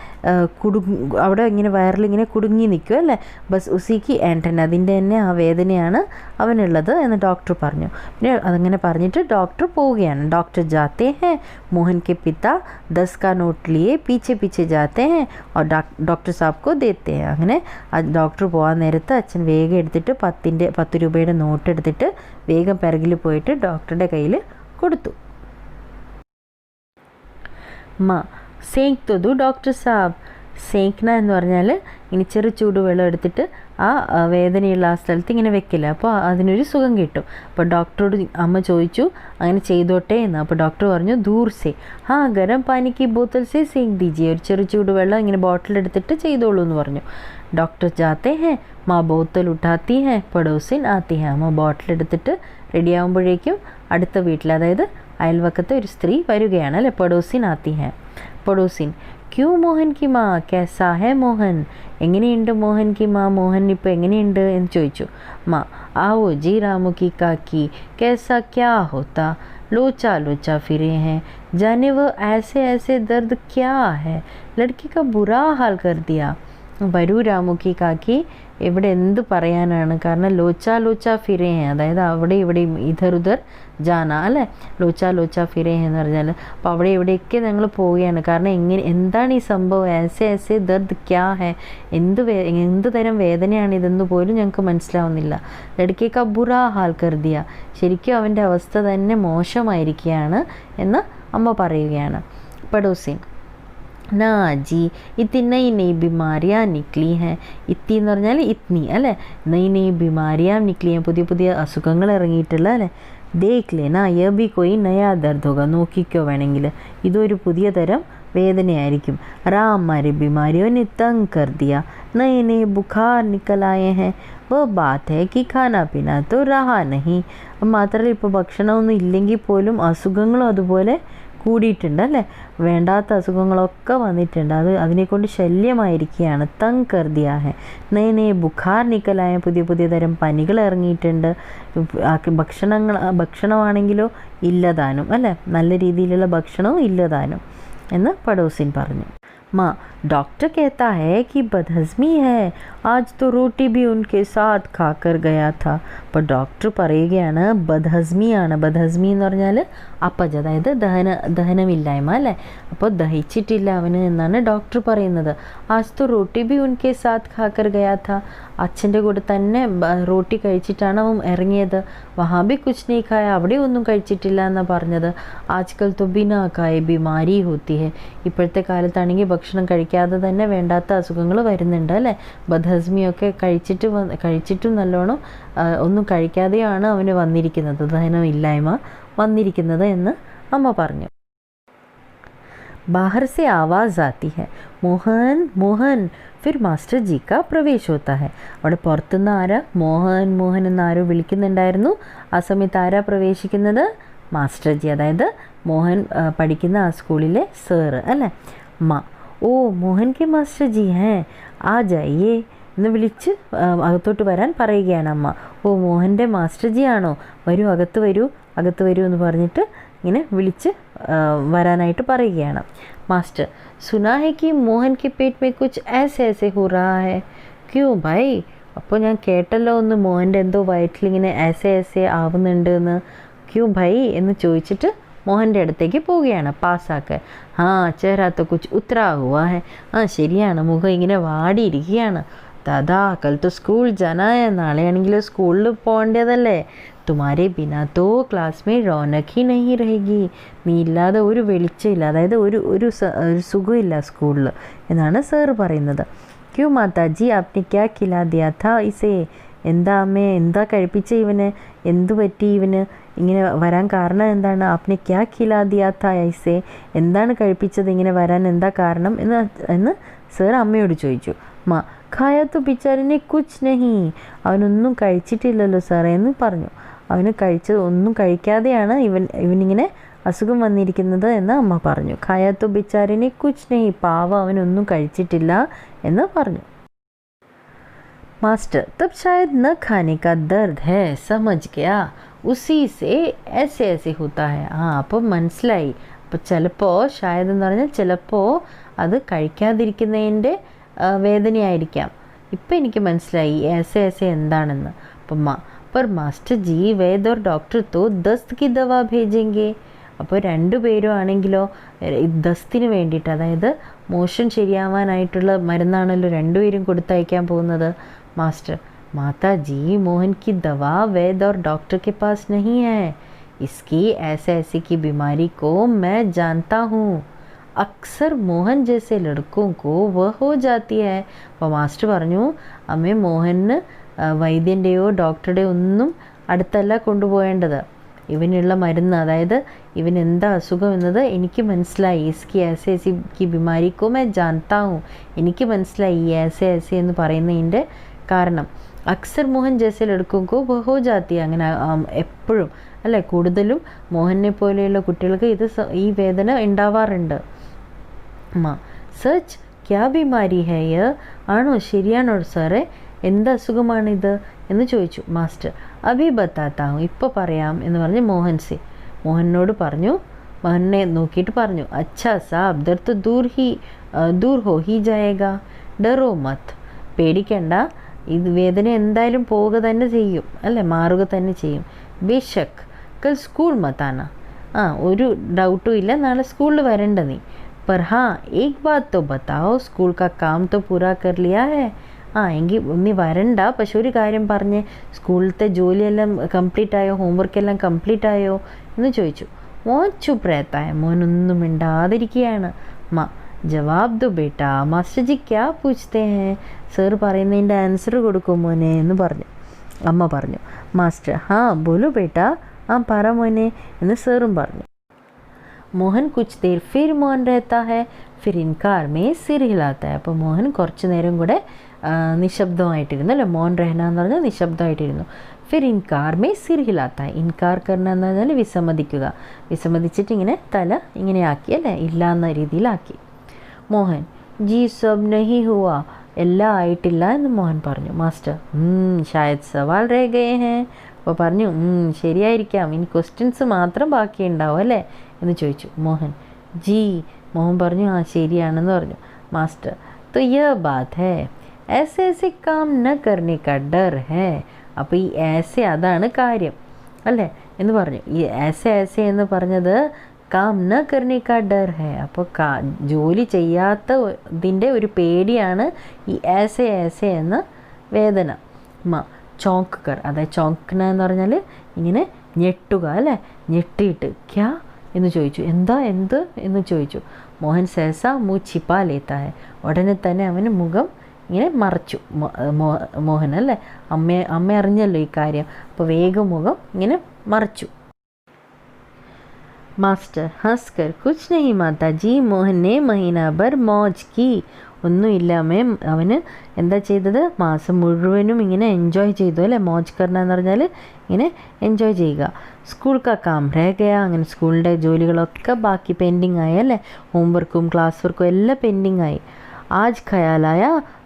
അവിടെ ഇങ്ങനെ വയറിലിങ്ങനെ കുടുങ്ങി നിൽക്കും അല്ലേ. ബസ് ഉസിക്ക് ആൻറ്റൻ, അതിൻ്റെ തന്നെ ആ വേദനയാണ് അവനുള്ളത് എന്ന് ഡോക്ടർ പറഞ്ഞു. പിന്നെ അതങ്ങനെ പറഞ്ഞിട്ട് ഡോക്ടർ പോവുകയാണ്. ഡോക്ടർ ജാത്തെ ഹേ, മോഹൻ കെ പിത 10 का नोट लिए पीछे पीछे जाते हैं और डॉक्टर साहब को देते हैं. അങ്ങനെ ഡോക്ടർ പോകാൻ നേരത്ത് അച്ഛൻ വേഗം എടുത്തിട്ട് 10 രൂപയുടെ നോട്ട് എടുത്തിട്ട് വേഗം പിറകിൽ പോയിട്ട് ഡോക്ടറുടെ കയ്യിൽ കൊടുത്തു. മാ സേങ്ക് തൊതു ഡോക്ടർ സാബ്. സേങ്ക്ന എന്ന് പറഞ്ഞാൽ ഇനി ചെറു ചൂടുവെള്ളം എടുത്തിട്ട് ആ വേദനയുള്ള ആ സ്ഥലത്ത് ഇങ്ങനെ വെക്കില്ല, അപ്പോൾ അതിനൊരു സുഖം കിട്ടും. അപ്പോൾ ഡോക്ടറോട് അമ്മ ചോദിച്ചു അങ്ങനെ ചെയ്തോട്ടെ എന്ന്. അപ്പോൾ ഡോക്ടർ പറഞ്ഞു ദൂർ സേ, ഹാ ഗരം പാനിക്ക് ബോത്തൽ സേ സേങ്ക് ദീജിയെ, ഒരു ചെറു ചൂടുവെള്ളം ഇങ്ങനെ ബോട്ടിലെടുത്തിട്ട് ചെയ്തോളൂ എന്ന് പറഞ്ഞു. ഡോക്ടർ ജാത്തെ ഹേ, മാ ബോത്തൽ ഉഠാത്തി ഹേ, പടോസിൻ ആത്തി ഹേ. അമ്മ ബോട്ടിലെടുത്തിട്ട് റെഡിയാകുമ്പോഴേക്കും അടുത്ത വീട്ടിൽ, അതായത് അയൽവക്കത്തെ ഒരു സ്ത്രീ വരികയാണ് അല്ലേ. പടോസിൻ ആത്തി ഹേ. പടോസിൻ, ക്യൂ മോഹൻ കി മാ കേസാ ഹേ മോഹൻ, എങ്ങനെയുണ്ട് മോഹൻ കി മാ, മോഹൻ ഇപ്പോൾ എങ്ങനെയുണ്ട് എന്ന് ചോദിച്ചു. മാ आओ जी रामू की काकी, कैसा क्या होता, लोचा लोचा फिरे हैं, जाने वो ऐसे ऐसे दर्द क्या है, लड़की का बुरा हाल कर दिया. വരൂ രാമുക്കി കാക്കി, ഇവിടെ എന്ത് പറയാനാണ്, കാരണം ലോച്ചാ ലോച്ചാ ഫിറേ ഹേ, അതായത് അവിടെ ഇവിടെയും ഇധർ ഉധർ ജാന അല്ലേ. ലോച്ചാ ലോച്ചാ ഫിറേ ഹേ എന്ന് പറഞ്ഞാൽ അപ്പോൾ അവിടെ ഇവിടെയൊക്കെ ഞങ്ങൾ പോവുകയാണ്. കാരണം എന്താണ് ഈ സംഭവം, ऐसे ऐसे दर्द क्या है, എന്ത് തരം വേദനയാണിതെന്ന് പോലും ഞങ്ങൾക്ക് മനസ്സിലാവുന്നില്ല. ലड़के ബുറാ ഹാൽ കർ ദിയ, ശരിക്കും അവൻ്റെ അവസ്ഥ തന്നെ മോശമായിരിക്കുകയാണ് എന്ന് അമ്മ പറയുകയാണ്. പടോസിൻ, ना जी, इतनी नई नई बीमारियाँ निकली हैं. इतनी എന്ന് പറഞ്ഞാൽ ഇത്നി അല്ലേ. नई नई बीमारियाँ निकली हैं, പുതിയ പുതിയ അസുഖങ്ങൾ ഇറങ്ങിയിട്ടുള്ള അല്ലേ. देख लेना ये भी कोई नया दर्द होगा, നോക്കിക്കോ വേണമെങ്കിൽ ഇതൊരു പുതിയ തരം വേദനയായിരിക്കും. राम हमारी बीमारियों ने तंग कर दिया, नए नए बुखार निकल आए हैं, वो बात है कि खाना पीना तो रहा नहीं. മാത്രമല്ല ഇപ്പോൾ ഭക്ഷണമൊന്നും ഇല്ലെങ്കിൽ പോലും അസുഖങ്ങളും അതുപോലെ കൂടിയിട്ടുണ്ട് അല്ലേ. വേണ്ടാത്ത അസുഖങ്ങളൊക്കെ വന്നിട്ടുണ്ട്, അതിനെക്കൊണ്ട് ശല്യമായിരിക്കുകയാണ്. തങ് കർ ദിയാ ഹെ, നേ നേ ബുഖാർ നിക്കലായ, പുതിയ പുതിയ തരം പനികൾ ഇറങ്ങിയിട്ടുണ്ട്. ഭക്ഷണമാണെങ്കിലോ ഇല്ലതാനും അല്ലേ, നല്ല രീതിയിലുള്ള ഭക്ഷണവും ഇല്ലതാനും എന്ന് പടോസിൻ പറഞ്ഞു. माँ डॉक्टर कहता है कि बदहज़मी है, आज तो रोटी भी उनके साथ खाकर गया था. അപ്പോൾ ഡോക്ടർ പറയുകയാണ് ബദ്ഹസ്മിയാണ്. ബദ്ഹസ്മി എന്ന് പറഞ്ഞാൽ അപ്പജ, അതായത് ദഹനമില്ലായ്മ അല്ലേ. അപ്പോൾ ദഹിച്ചിട്ടില്ല അവന് എന്നാണ് ഡോക്ടർ പറയുന്നത്. ആജ് തോ റോട്ടി ബി ഉൻകെ സാത്ത് ഖാക്കർ ഗയാ ഥാ, അച്ഛൻ്റെ കൂടെ തന്നെ റോട്ടി കഴിച്ചിട്ടാണ് അവൻ ഇറങ്ങിയത്. വഹാ ബി കുച്ച് നീ ഖായ, അവിടെ ഒന്നും കഴിച്ചിട്ടില്ല എന്നാണ് പറഞ്ഞത്. ആജ്കൽ തോ ബിനാ ഖായ ബിമാരി ഹോത്തി ഹെ, ഇപ്പോഴത്തെ കാലത്താണെങ്കിൽ ഭക്ഷണം കഴിക്കാതെ തന്നെ വേണ്ടാത്ത അസുഖങ്ങൾ വരുന്നുണ്ട് അല്ലേ. ബദ്ഹസ്മിയൊക്കെ കഴിച്ചിട്ടും നല്ലോണം ഒന്നും കഴിക്കാതെയാണ് അവന് വന്നിരിക്കുന്നത്, ദഹനമില്ലായ്മ വന്നിരിക്കുന്നത് എന്ന് അമ്മ പറഞ്ഞു. बाहर से आवाज़ आती है, मोहन मोहन, फिर മാസ്റ്റർ ജി കാ പ്രവേശ് ഹോത്താ ഹെ. അവിടെ പുറത്തുനിന്ന് ആരാ, മോഹൻ മോഹൻ എന്ന് ആരോ വിളിക്കുന്നുണ്ടായിരുന്നു. ആ സമയത്ത് ആരാ പ്രവേശിക്കുന്നത്, മാസ്റ്റർ ജി, അതായത് മോഹൻ പഠിക്കുന്ന ആ സ്കൂളിലെ സാറ് അല്ലേ. മാ, ഓ മോഹൻ കെ മാസ്റ്റർ ജി ഹേ, ആ ജായിയേ എന്ന് വിളിച്ച് അകത്തോട്ട് വരാൻ പറയുകയാണ് അമ്മ. ഓ മോഹൻ്റെ മാസ്റ്റർ ജി ആണോ, വരൂ അകത്ത് വരൂ അകത്ത് വരൂ എന്ന് പറഞ്ഞിട്ട് ഇങ്ങനെ വിളിച്ച് വരാനായിട്ട് പറയുകയാണ്. മാസ്റ്റർ, സുനാ ഹെ കി മോഹൻ കെ പേറ്റ് മേ കുച്ച് ऐसे ऐसे हो रहा है, ക്യൂ ഭായ്. അപ്പോൾ ഞാൻ കേട്ടല്ലോ ഒന്ന് മോഹൻ്റെ എന്തോ വയറ്റിലിങ്ങനെ ऐसे ऐसे ആവുന്നുണ്ട് എന്ന്. ക്യൂ ഭായ് എന്ന് ചോദിച്ചിട്ട് മോഹൻ്റെ അടുത്തേക്ക് പോവുകയാണ്. പാസ്സാക്ക്. ഹാ ചേരാ തോ കുച്ച് ഉത്തരാ ഹുവാ ഹെ, ആ ശരിയാണ്, മുഖം ഇങ്ങനെ വാടിയിരിക്കുകയാണ്. ദാദാ കൽ തോ സ്കൂൾ ജാനാ ഹെ, നാളെയാണെങ്കിലും സ്കൂളിൽ പോകേണ്ടതല്ലേ. തുമാരെ ബിനാ തോ ക്ലാസ് മേ റോനക് ഹി നഹി രഹേഗി, നീ ഇല്ലാതെ ഒരു വെളിച്ചമില്ല, അതായത് ഒരു സുഖമില്ല സ്കൂളിൽ എന്നാണ് സാറ് പറയുന്നത്. ക്യൂ മാതാജി ആപ്നെ ക്യാ ഖിലാ ദിയാ ഥാ ഇസേ, എന്താ അമ്മേ എന്താ കഴിപ്പിച്ച ഇവന്, എന്തു പറ്റി ഇവന് ഇങ്ങനെ വരാൻ കാരണം എന്താണ്? ആപ്നെ ക്യാ ഖിലാ ദിയാ താ ഐസേ, എന്താണ് കഴിപ്പിച്ചത് ഇങ്ങനെ വരാൻ, എന്താ കാരണം എന്ന് സർ അമ്മയോട് ചോദിച്ചു. മാ ഖായ തു ബിച്ചാരനെ കുച്ച് നഹി, അവനൊന്നും കഴിച്ചിട്ടില്ലല്ലോ സാറേ എന്ന് പറഞ്ഞു. അവന് കഴിച്ചത് ഒന്നും കഴിക്കാതെയാണ് ഇവനിങ്ങനെ അസുഖം വന്നിരിക്കുന്നത് എന്ന് അമ്മ പറഞ്ഞു. ഖായ തു ബിച്ചാരനെ കുച്ച് നഹി, പാവം അവനൊന്നും കഴിച്ചിട്ടില്ല എന്ന് പറഞ്ഞു. मास्टर तब शायद न खाने का दर्द है, समझ गया, उसी से ऐसे ऐसे होता है. അപ്പോൾ മനസ്സിലായി. അപ്പോൾ ചിലപ്പോൾ ഷായദ് എന്ന് പറഞ്ഞാൽ ചിലപ്പോൾ അത് കഴിക്കാതിരിക്കുന്നതിൻ്റെ വേദനയായിരിക്കാം. ഇപ്പം എനിക്ക് മനസ്സിലായി ऐसे ऐसे എന്താണെന്ന്. അപ്പം पर मास्टर जी वैद और डॉक्टर तो दस्त की दवा भेजेंगे. അപ്പോൾ രണ്ടുപേരും ആണെങ്കിലോ ദസ്തിന് വേണ്ടിയിട്ട്, അതായത് മോഷൻ ശരിയാവാനായിട്ടുള്ള മരുന്നാണല്ലോ രണ്ടുപേരും കൊടുത്തയക്കാൻ പോകുന്നത്. मास्टर माता जी मोहन की दवा वैद और डॉक्टर के पास नहीं है, इसकी ऐसे ऐसे की बीमारी को मैं जानता हूँ, अक्सर मोहन जैसे लड़कों को वह हो जाती है. അപ്പോൾ മാസ്റ്റർ പറഞ്ഞു, അമ്മേ മോഹന് വൈദ്യൻ്റെയോ ഡോക്ടറുടെയോ ഒന്നും അടുത്തല്ല കൊണ്ടുപോകേണ്ടത്. ഇവനുള്ള മരുന്ന്, അതായത് ഇവൻ എന്താ അസുഖം എന്നത് എനിക്ക് മനസ്സിലായി. ഇസ്കി ऐसे ऐसी की बीमारी को मैं जानता हूँ, എനിക്ക് മനസ്സിലായി ഈ ऐसे ऐसे എന്ന് പറയുന്നതിൻ്റെ കാരണം. അക്സർ മോഹൻ ജैसे लड़कों को वह हो जाती है, അങ്ങനെ എപ്പോഴും അല്ലേ, കൂടുതലും മോഹനെ പോലെയുള്ള കുട്ടികൾക്ക് ഈ വേദന ഉണ്ടാവാറുണ്ട്. സച്ച് ക്യാ ബിമാരി ഹേ യേ, ആണോ ശരിയാണോ സാറേ, എന്ത് അസുഖമാണിത് എന്ന് ചോദിച്ചു. മാസ്റ്റർ അഭി ബത്താത്താ ഹൂം, ഇപ്പോൾ പറയാം എന്ന് പറഞ്ഞ് മോഹനോട് പറഞ്ഞു. മോഹനെ നോക്കിയിട്ട് പറഞ്ഞു, അച്ഛാ സാബ് ദർദ് ദൂർ ഹോ ഹി ജായേഗാ, ഡറോ മത്, പേടിക്കണ്ട, ഇത് വേദന എന്തായാലും പോവുക തന്നെ ചെയ്യും അല്ലേ, മാറുക തന്നെ ചെയ്യും. ബേശക് കൽ സ്കൂൾ മത്താന, ഒരു ഡൗട്ടും ഇല്ല, നാളെ സ്കൂളിൽ വരണ്ട നീ. पर हाँ एक बात तो बताओ, स्कूल का काम तो पूरा कर लिया है. എങ്കിൽ നീ വരണ്ട, പക്ഷെ ഒരു കാര്യം പറഞ്ഞ്, സ്കൂളിലത്തെ ജോലിയെല്ലാം കംപ്ലീറ്റ് ആയോ, ഹോംവർക്കെല്ലാം കംപ്ലീറ്റ് ആയോ എന്ന് ചോദിച്ചു. മോൻ ചുപ്പ് രഹത്തായ, മോനൊന്നും മിണ്ടാതിരിക്കുകയാണ്. ജവാബ് ദോ ബേട്ടാ, മാസ്റ്റർ ജി ക്യാ പൂछते हैं, സർ പറയുന്നതിൻ്റെ ആൻസർ കൊടുക്കും മോനെ എന്ന് പറഞ്ഞു. അമ്മ പറഞ്ഞു. മാസ്റ്റർ ഹാ ബോലോ ബേട്ടാ, പറ മോനെ എന്ന് സാറും പറഞ്ഞു. മോഹൻ കുച്ച് ദേർ ഫിർ മോൻ രഹത്താ ഹെ, ഫിർ ഇൻകാർ മേ സിർ ഹിലാത്ത ഹെ. അപ്പോൾ മോഹൻ കുറച്ച് നേരം കൂടെ നിശബ്ദമായിട്ടിരുന്നു അല്ലേ, മോൻ രഹന എന്ന് പറഞ്ഞാൽ നിശബ്ദമായിട്ടിരുന്നു. ഫിർ ഇൻകാർ മേ സിർ ഹിലാത്ത ഹെ, ഇൻകാർ കർണ എന്ന് പറഞ്ഞാൽ വിസമ്മതിക്കുക, വിസമ്മതിച്ചിട്ട് ഇങ്ങനെ തല ഇങ്ങനെ ആക്കി അല്ലേ, ഇല്ല എന്ന രീതിയിലാക്കി. മോഹൻ ജി സബ് നഹി ഹുവ, എല്ലാം ആയിട്ടില്ല എന്ന് മോഹൻ പറഞ്ഞു. മാസ്റ്റർ ഷായദ് സവാൽ രഹ ഗയേ ഹേ, അപ്പോൾ പറഞ്ഞു ശരിയായിരിക്കാം, ഇനി ക്വസ്റ്റ്യൻസ് മാത്രം ബാക്കിയുണ്ടാവും അല്ലേ എന്ന് ചോദിച്ചു. മോഹൻ മോഹൻ പറഞ്ഞു ശരിയാണെന്ന് പറഞ്ഞു. മാസ്റ്റർ तो यह बात है, ऐसे ऐसे काम न करने का डर है. അപ്പോൾ ഈ ऐसे അതാണ് കാര്യം അല്ലേ എന്ന് പറഞ്ഞു. ഈ ऐसे ऐसे എന്ന് പറഞ്ഞത് കാം ന കർണേ കാ ഡർ ഹേ, അപ്പോൾ ജോലി ചെയ്യാത്തതിൻ്റെ ഒരു പേടിയാണ് ഈ ऐसे ऐसे എന്ന വേദന. ചോങ്ക് കർ, അതായത് ചോങ്കന എന്ന് പറഞ്ഞാൽ ഇങ്ങനെ ഞെട്ടുക അല്ലേ, ഞെട്ടിയിട്ട് ക്യാ എന്ന് ചോദിച്ചു, എന്താ എന്ത് എന്ന് ചോദിച്ചു. മോഹൻ സഹസ മൂ ചിപ്പാ ലേത്താ ഹെ, ഉടനെ തന്നെ അവന് മുഖം ഇങ്ങനെ മറച്ചു. മോഹൻ അല്ലേ, അമ്മ അറിഞ്ഞല്ലോ ഈ കാര്യം, അപ്പോൾ വേഗം മുഖം ഇങ്ങനെ മറച്ചു. മാസ്റ്റർ ഹസ്കർ കുച്ച് നഹി മാതാ ജി, മോഹനെ മഹീന ഭർ മൗജ് കി, ഒന്നുമില്ല അമ്മേ, അവന് എന്താ ചെയ്തത്, മാസം മുഴുവനും ഇങ്ങനെ എൻജോയ് ചെയ്തു അല്ലേ, മോജ് കർണ എന്ന് പറഞ്ഞാൽ ഇങ്ങനെ എൻജോയ് ചെയ്യുക. സ്കൂൾ കാ കാം രഹ ഗയാ, അങ്ങനെ സ്കൂളിൻ്റെ ജോലികളൊക്കെ ബാക്കി പെൻഡിങ് ആയി അല്ലേ, ഹോംവർക്കും ക്ലാസ് വർക്കും എല്ലാം പെൻഡിങ് ആയി. ആജ് ഖയാലായ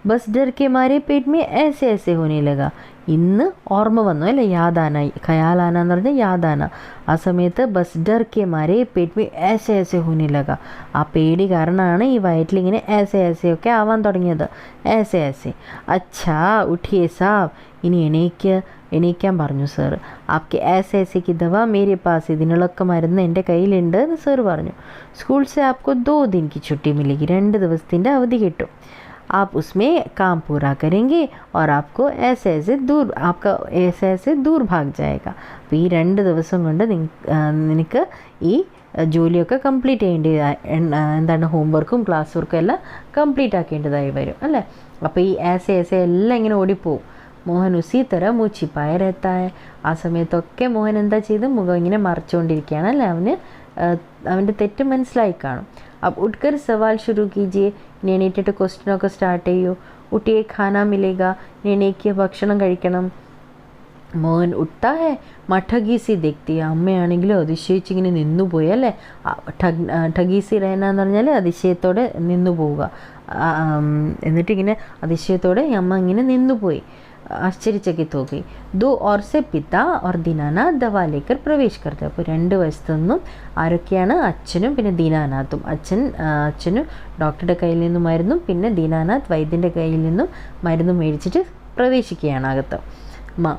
ബസ് ഡർ കെ മാരെ പേറ്റ് മേ ऐसे ऐसे होने लगा, ഇന്ന് ഓർമ്മ വന്നു അല്ലേ, യാദാന, ഖയാലാന എന്ന് പറഞ്ഞാൽ യാദാന. ആ സമയത്ത് ബസ് ഡർ കെ മാരെ പേറ്റ് മേ ऐसे ऐसे होने लगा, ആ പേടി കാരണമാണ് ഈ വയറ്റിലിങ്ങനെ ऐसे ऐसे ഒക്കെ ആവാൻ തുടങ്ങിയത്. ऐसे ऐसे അച്ഛാ ഉഠിയേ സാബ്, ഇനി എണീക്കാൻ പറഞ്ഞു സാർ. ആപ്കെ ऐसे ऐसे की दवा मेरे पास, ഇതിനുള്ളൊക്കെ മരുന്ന് എൻ്റെ കയ്യിലുണ്ട് എന്ന് സാർ പറഞ്ഞു. സ്കൂൾ സെ ആപ്കോ 2 दिन की छुट्टी मिलेगी, 2 ദിവസത്തിൻ്റെ അവധി കിട്ടും. आप उसमें काम पूरा करेंगे और आपको ऐसे ऐसे दूर भाग जाएगा. അപ്പോൾ ഈ 2 ദിവസം കൊണ്ട് നിനക്ക് ഈ ജോലിയൊക്കെ കംപ്ലീറ്റ് എന്താണ് ഹോംവർക്കും ക്ലാസ് വർക്കും എല്ലാം കംപ്ലീറ്റ് ആക്കേണ്ടതായി വരും അല്ലേ. അപ്പോൾ ഈ ऐसे ऐसे എല്ലാം ഇങ്ങനെ ഓടിപ്പോവും. മോഹൻ ഉസി തര മുഖ് छिपाए रहता है. ആ സമയത്തൊക്കെ മോഹൻ എന്താ ചെയ്ത് മുഖം ഇങ്ങനെ മറച്ചുകൊണ്ടിരിക്കുകയാണ് അല്ലേ. അവൻ്റെ തെറ്റ് മനസ്സിലായി കാണും. अब उठकर सवाल शुरू कीजिए. ഇനി എണീറ്റിട്ട് ക്വസ്റ്റ്യനൊക്കെ സ്റ്റാർട്ട് ചെയ്യൂ. ഉട്ടിയെ ഖാന മിലേഗ, ഇനി എണീക്ക് ഭക്ഷണം കഴിക്കണം. മോഹൻ ഉട്ടാ ഹെ മഠഗീസി ദേഖ്തി. അമ്മയാണെങ്കിലും അതിശയിച്ചിങ്ങനെ നിന്നുപോയി അല്ലേ. ഠഗീസി റഹന എന്ന് പറഞ്ഞാൽ അതിശയത്തോടെ നിന്നു പോവുക. എന്നിട്ടിങ്ങനെ അതിശയത്തോടെ അമ്മ ഇങ്ങനെ നിന്നുപോയി. ആശ്ചര്യചകിत हो गई. दो और से पिता और दीनानाथ दवा लेकर प्रवेश करते. അപ്പോൾ രണ്ട് വശത്തു നിന്നും ആരൊക്കെയാണ്? അച്ഛനും പിന്നെ ദീനാനാഥും. അച്ഛനും ഡോക്ടറുടെ കയ്യിൽ നിന്നും മരുന്നും പിന്നെ ദീനാനാഥ് വൈദ്യൻ്റെ കയ്യിൽ നിന്നും മരുന്നും മേടിച്ചിട്ട് പ്രവേശിക്കുകയാണ് അകത്ത്. മാ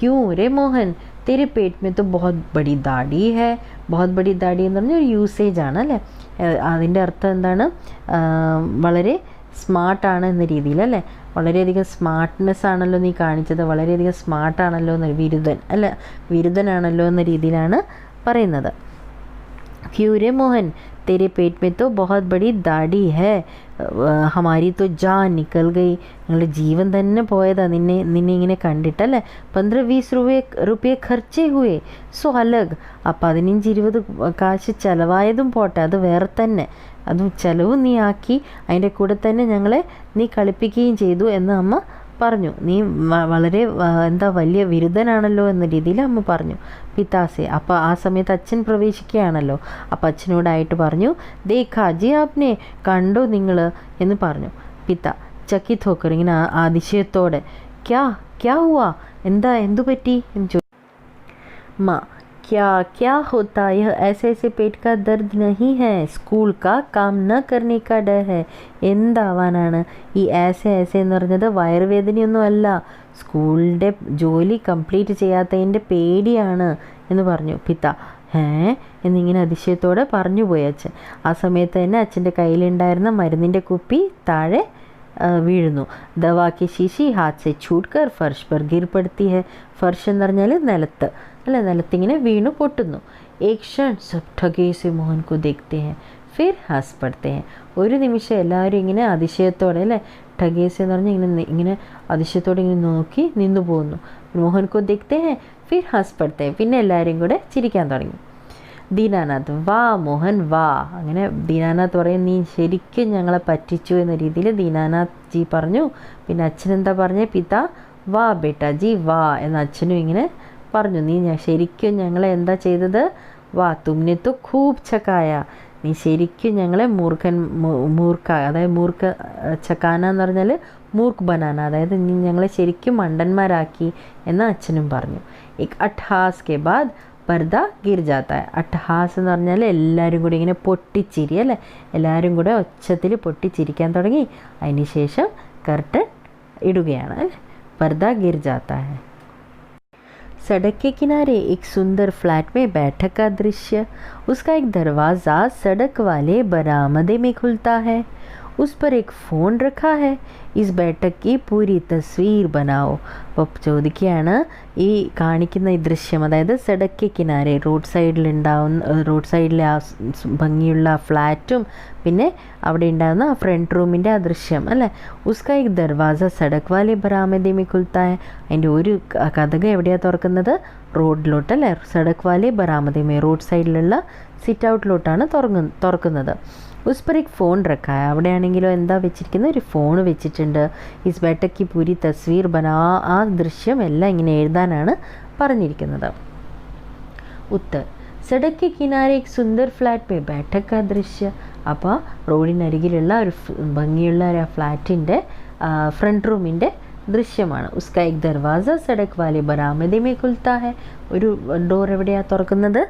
ക്यों रे മോഹൻ, तेरे पेट में तो बहुत बड़ी दाढ़ी है. बहुत बड़ी दाढ़ी എന്ന് പറഞ്ഞാൽ ഒരു യൂസേജ് ആണ് അല്ലേ. അതിൻ്റെ അർത്ഥം എന്താണ്? വളരെ സ്മാർട്ടാണ് എന്ന രീതിയിലല്ലേ. വളരെയധികം സ്മാർട്ട്നെസ് ആണല്ലോ നീ കാണിച്ചത്, വളരെയധികം സ്മാർട്ടാണല്ലോ എന്ന്, വിരുദ്ധനാണല്ലോ എന്ന രീതിയിലാണ് പറയുന്നത്. क्यों रे മോഹൻ, तेरे पेट में तो बहुत बड़ी दाढ़ी है. हमारी तो जान निकल गई. നിങ്ങളുടെ ജീവൻ തന്നെ പോയതാ നിന്നെ ഇങ്ങനെ കണ്ടിട്ടല്ലേ. 15-20 रुपये खर्चे हुए सो अलग. ആ 15-20 കാശ് ചിലവായതും പോട്ടെ, അത് വേറെ തന്നെ. അത് ചിലവ് നീ ആക്കി, അതിൻ്റെ കൂടെ തന്നെ ഞങ്ങളെ നീ കളിപ്പിക്കുകയും ചെയ്തു എന്ന് അമ്മ പറഞ്ഞു. നീ വളരെ വലിയ വിരുദ്ധനാണല്ലോ എന്ന രീതിയിൽ അമ്മ പറഞ്ഞു. പിതാസെ, അപ്പോൾ ആ സമയത്ത് അച്ഛൻ പ്രവേശിക്കുകയാണല്ലോ. അപ്പോൾ അച്ഛനോടായിട്ട് പറഞ്ഞു, ദേഖാജി ആപ്നെ, കണ്ടോ നിങ്ങൾ എന്ന് പറഞ്ഞു. പിത ചക്കിത് ഹോക്കർ, ഇങ്ങനെ അതിശയത്തോടെ, ക്യാ ഹുവാ, എന്തു പറ്റി എന്ന് ചോദിച്ചു. മാ क्या होता, यह ऐसे पेट का दर्द नहीं है, स्कूल का काम न करने का डर है. എന്താവാനാണ് ഈ ऐसे എന്ന് പറഞ്ഞത്? വയറുവേദനയൊന്നും അല്ല, സ്കൂളിൻ്റെ ജോലി കംപ്ലീറ്റ് ചെയ്യാത്തതിൻ്റെ പേടിയാണ് എന്ന് പറഞ്ഞു. പിത എന്നിങ്ങനെ അതിശയത്തോടെ പറഞ്ഞു പോയി അച്ഛൻ. ആ സമയത്ത് തന്നെ അച്ഛൻ്റെ കയ്യിലുണ്ടായിരുന്ന മരുന്നിൻ്റെ കുപ്പി താഴെ വീഴുന്നു. ദവാക്കി ശീശി ഹാത്ത് സെ ഛൂട്ട് കർ ഫർഷ് പർ ഗിർ പടുത്തി ഹെ. ഫർഷ് എന്ന് പറഞ്ഞാൽ നിലത്ത് അല്ലെ, നിലത്തിങ്ങനെ വീണു പൊട്ടുന്നു. ഏക് ക്ഷൺ സബ് ഠഗേ സെ മോഹൻ കോ ദേഖ്തേ ഹെ ഫിർ ഹസ് പടുത്തേ ഹെ. ഒരു നിമിഷം എല്ലാവരും ഇങ്ങനെ അതിശയത്തോടെ അല്ലേ, ഠഗേസ് എന്ന് പറഞ്ഞാൽ ഇങ്ങനെ അതിശയത്തോടെ ഇങ്ങനെ നോക്കി നിന്നു പോകുന്നു. മോഹൻ കോ ദേഖ്തേ ഹെ ഫിർ ഹസ് പടുത്തേ ഹെ. പിന്നെ എല്ലാവരും കൂടെ ചിരിക്കാൻ തുടങ്ങി. ദീനാനാഥ് വാ മോഹൻ വാ. അങ്ങനെ ദീനാനാഥ് പറയും, നീ ശരിക്കും ഞങ്ങളെ പറ്റിച്ചു എന്ന രീതിയിൽ ദീനാനാഥ് ജി പറഞ്ഞു. പിന്നെ അച്ഛൻ എന്താ പറഞ്ഞേ? പിതാ വാ ബേട്ടാ ജി വാ എന്ന് അച്ഛനും ഇങ്ങനെ പറഞ്ഞു. നീ ശരിക്കും ഞങ്ങളെ എന്താ ചെയ്തത്? വാ തുമ്നെ തോ ഖൂബ് ചക്കായ. നീ ശരിക്കും ഞങ്ങളെ മൂർഖ, അതായത് ചക്കാന എന്ന് പറഞ്ഞാൽ മൂർക്ക് ബനാന, അതായത് നീ ഞങ്ങളെ ശരിക്കും മണ്ടന്മാരാക്കി എന്ന് അച്ഛനും പറഞ്ഞു. एक अट्ठास के बाद पर्द गिर जाता है. അട്ടഹാസ് എന്ന് പറഞ്ഞാൽ എല്ലാവരും കൂടി ഇങ്ങനെ പൊട്ടിച്ചിരി അല്ലേ, എല്ലാവരും കൂടെ ഒച്ചത്തിൽ പൊട്ടിച്ചിരിക്കാൻ തുടങ്ങി. അതിന് ശേഷം കർട്ടൻ ഇടുകയാണ് അല്ലേ. पर्द गिर जाता है. सड़क के किनारे एक सुंदर फ्लैट में बैठक का दृश्य. उसका एक दरवाज़ा सड़क वाले बरामदे में खुलता है. उस पर एक फ़ोन रखा है. इस बैठक की पूरी तस्वीर बनाओ. അപ്പോൾ ചോദിക്കുകയാണ്, ഈ കാണിക്കുന്ന ഈ ദൃശ്യം, അതായത് സഡക്ക് കിനാരെ, റോഡ് സൈഡിലെ ആ ഭംഗിയുള്ള ഫ്ലാറ്റും പിന്നെ അവിടെ ഉണ്ടാകുന്ന ആ ഫ്രണ്ട് റൂമിൻ്റെ ആ ദൃശ്യം അല്ലേ. ഉസ്കാ एक दरवाज़ा सड़क वाले बरामदे में खुलता है. അതിൻ്റെ ഒരു കതക് എവിടെയാണ് തുറക്കുന്നത്? റോഡിലോട്ട് അല്ലേ. സഡക് വാലെ ബറാമദെ മേ, റോഡ് സൈഡിലുള്ള സിറ്റ് ഔട്ടിലോട്ടാണ് തുറക്കുന്നത്. ഉസ് पर एक फ़ोन रखा है. അവിടെയാണെങ്കിലോ എന്താ വെച്ചിരിക്കുന്നത്? ഒരു ഫോൺ വെച്ചിട്ടുണ്ട്. ഇസ് बैठक की पूरी तस्वीर बना. ആ ദൃശ്യം എല്ലാം ഇങ്ങനെ എഴുതാനാണ് പറഞ്ഞിരിക്കുന്നത്. ഉത്തർ സഡക് കെ കിനാരെ एक सुंदर फ्लैट पे बैठक का दृश्य. അപ്പോൾ റോഡിനരികിലുള്ള ഒരു ഭംഗിയുള്ള ഒരു ഫ്ലാറ്റിൻ്റെ ഫ്രണ്ട് റൂമിൻ്റെ ദൃശ്യമാണ്. ഉസ്കാ एक दरवाज़ा सड़क वाले बरामदे में खुलता है. ഒരു ഡോർ എവിടെയാണ് തുറക്കുന്നത്?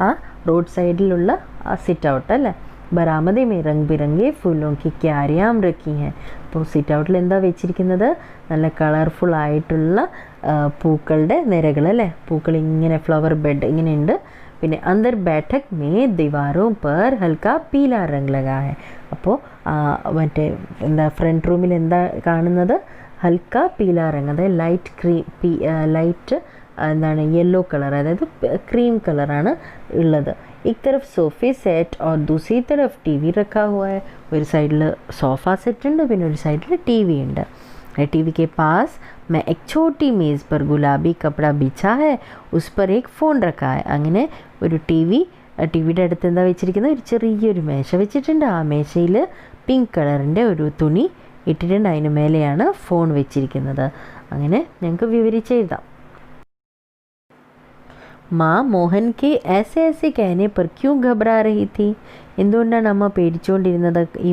ആ റോഡ് സൈഡിലുള്ള ആ സിറ്റ് ഔട്ട് അല്ലേ. ബറാമദെ മേ രംഗ് ബിരംഗെ ഫൂലോं की क्यारियां रखी हैं. അപ്പോൾ സിറ്റ് ഔട്ടിൽ എന്താ വെച്ചിരിക്കുന്നത്? നല്ല കളർഫുൾ ആയിട്ടുള്ള പൂക്കളുടെ നിരകൾ അല്ലേ. പൂക്കൾ ഇങ്ങനെ ഫ്ലവർ ബെഡ് ഇങ്ങനെ ഉണ്ട്. പിന്നെ അന്തർ बैठक में दीवारों पर हल्का पीला रंग लगा है. അപ്പോൾ മറ്റേ എന്താ ഫ്രണ്ട് റൂമിൽ എന്താ കാണുന്നത്? ഹൽക്ക പീല റംഗ്, അതായത് ലൈറ്റ് എന്താണ് യെല്ലോ കളർ, അതായത് ക്രീം കളറാണ് ഉള്ളത്. एक तरफ सोफ़े सेट और दूसरी तरफ टीवी रखा हुआ है. ഒരു സൈഡിൽ സോഫ സെറ്റ് ഉണ്ട്, പിന്നെ ഒരു സൈഡിൽ ടി വി ഉണ്ട്. टीवी के पास मैं एक छोटी मेज़ पर गुलाबी कपड़ा बिछा है, उस पर एक फ़ोൺ रखा है. അങ്ങനെ ഒരു ടിവിയുടെ അടുത്ത് എന്താ വെച്ചിരിക്കുന്നത്, ഒരു ചെറിയൊരു മേശ വെച്ചിട്ടുണ്ട്. ആ മേശയിൽ പിങ്ക് കളറിൻ്റെ ഒരു തുണി ഇട്ടിട്ടുണ്ട്, അതിന് മേലെയാണ് ഫോൺ വെച്ചിരിക്കുന്നത്. അങ്ങനെ ഞങ്ങൾക്ക് വിവരിച്ചെഴുതാം. माँ मोहन के ऐसे ऐसे कहने पर क्यों घबरा रही थी? എന്തുകൊണ്ടാണ് അമ്മ പേടിച്ചുകൊണ്ടിരുന്നത്? ഈ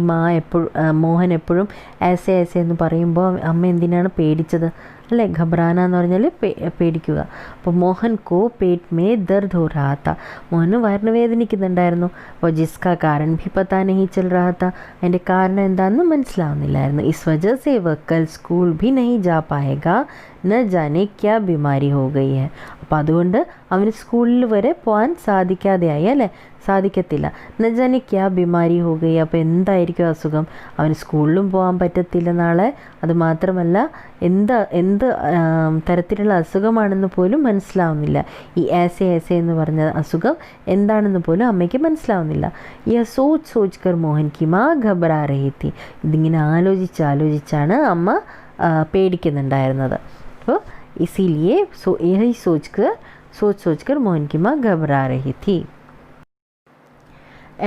മോഹൻ എപ്പോഴും ആസെ ആസെ എന്ന് പറയുമ്പോൾ അമ്മ എന്തിനാണ് പേടിച്ചത് അല്ലേ? ഘബറാന എന്ന് പറഞ്ഞാൽ പേടിക്കുക. അപ്പോൾ മോഹൻ കോ പേറ്റ് മേ ദർദ് ഹോ രഹാ താ, മോഹന് വയറിന് വേദനിക്കുന്നുണ്ടായിരുന്നു. അപ്പോൾ ജിസ്കാ കാരൺ ഭി പതാ നഹീ ചൽ രഹാ താ, അതിൻ്റെ കാരണം എന്താണെന്ന് മനസ്സിലാവുന്നില്ലായിരുന്നു. ഇസ് വജഹ സേ വ കൽ സ്കൂൾ ഭി നഹീ ജാ പായേഗാ ന ജാനെ ക്യാ ബിമാരി ഹോ ഗയി ഹൈ. അപ്പോൾ അതുകൊണ്ട് അവന് സ്കൂളിൽ വരെ പോകാൻ സാധിക്കാതെയായി അല്ലേ, സാധിക്കത്തില്ല. ന ജാനെ ക്യാ ബിമാരി ഹോ ഗയി, അപ്പോൾ എന്തായിരിക്കും അസുഖം, അവന് സ്കൂളിലും പോകാൻ പറ്റത്തില്ല നാളെ. അതുമാത്രമല്ല എന്ത് തരത്തിലുള്ള അസുഖമാണെന്ന് പോലും മനസ്സിലാവുന്നില്ല. ഈ ആസെ ആസെ എന്ന് പറഞ്ഞ അസുഖം എന്താണെന്ന് പോലും അമ്മയ്ക്ക് മനസ്സിലാവുന്നില്ല. ഈ സോച്ച് സോച്ച് കർ മോഹൻ കി മാ ഘബറാ രഹി തി, ഇതിങ്ങനെ ആലോചിച്ചാണ് അമ്മ പേടിക്കുന്നുണ്ടായിരുന്നത്. അപ്പോൾ ഇസിലിയെ യഹി सोच कर मोहन की माँ घबरा रही थी.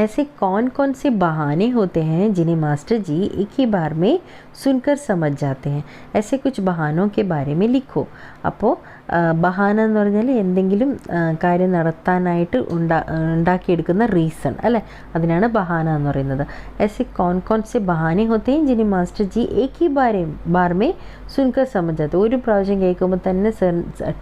ऐसे कौन कौन से बहाने होते हैं जिन्हें मास्टर जी एक ही बार में सुनकर समझ जाते हैं? ऐसे कुछ बहानों के बारे में लिखो. അപ്പോൾ ബഹാന എന്ന് പറഞ്ഞാൽ എന്തെങ്കിലും കാര്യം നടത്താനായിട്ട് ഉണ്ടാക്കിയെടുക്കുന്ന റീസൺ അല്ലേ, അതിനാണ് ബഹാന എന്ന് പറയുന്നത്. ऐसे कौन कौन से बहाने होते हैं जिन्हें मास्टर जी एक ही बार में सुनकर समझ जाते. ഒരു പ്രാവശ്യം കേൾക്കുമ്പോൾ തന്നെ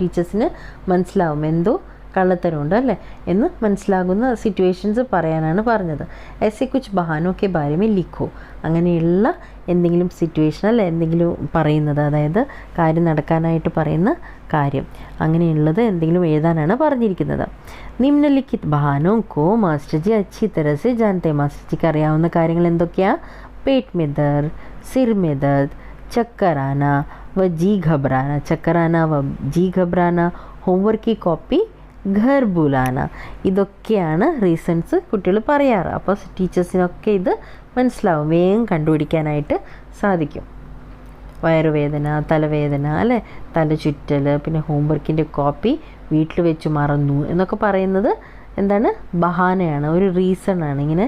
ടീച്ചേഴ്സിന് മനസ്സിലാവും എന്തോ കള്ളത്തരമുണ്ട് അല്ലേ എന്ന് മനസ്സിലാകുന്ന സിറ്റുവേഷൻസ് പറയാനാണ് പറഞ്ഞത്. ऐसे कुछ बहानों के बारे में लिखो. അങ്ങനെയുള്ള എന്തെങ്കിലും സിറ്റുവേഷൻ അല്ല, എന്തെങ്കിലും പറയുന്നത്, അതായത് കാര്യം നടക്കാനായിട്ട് പറയുന്ന കാര്യം, അങ്ങനെയുള്ളത് എന്തെങ്കിലും എഴുതാനാണ് പറഞ്ഞിരിക്കുന്നത്. നിമ്നലിഖിത് ബഹാനോ കോ മാസ്റ്റർ ജി അച്ഛി തരഹ സെ ജാനത്തെ. മാസ്റ്റർ ജിക്ക് അറിയാവുന്ന കാര്യങ്ങൾ എന്തൊക്കെയാ? പേറ്റ് മേ ദർദ്, സിർ മേ ദർദ്, ചക്കർ ആന വ ജി ഘബറാന. ചക്കർ ആന വ ജി ഘബറാന, ഹോംവർക്ക് की कॉपी ഘർ ബുലാന. ഇതൊക്കെയാണ് റീസൺസ് കുട്ടികൾ പറയാറ്. അപ്പോൾ ടീച്ചേഴ്സിനൊക്കെ ഇത് മനസ്സിലാവും, വേഗം കണ്ടുപിടിക്കാനായിട്ട് സാധിക്കും. വയറുവേദന, തലവേദന അല്ലേ, തലചുറ്റൽ, പിന്നെ ഹോംവർക്കിൻ്റെ കോപ്പി വീട്ടിൽ വെച്ച് മറന്നു എന്നൊക്കെ പറയുന്നത് എന്താണ്? ബഹാനയാണ്, ഒരു റീസണാണ്. ഇങ്ങനെ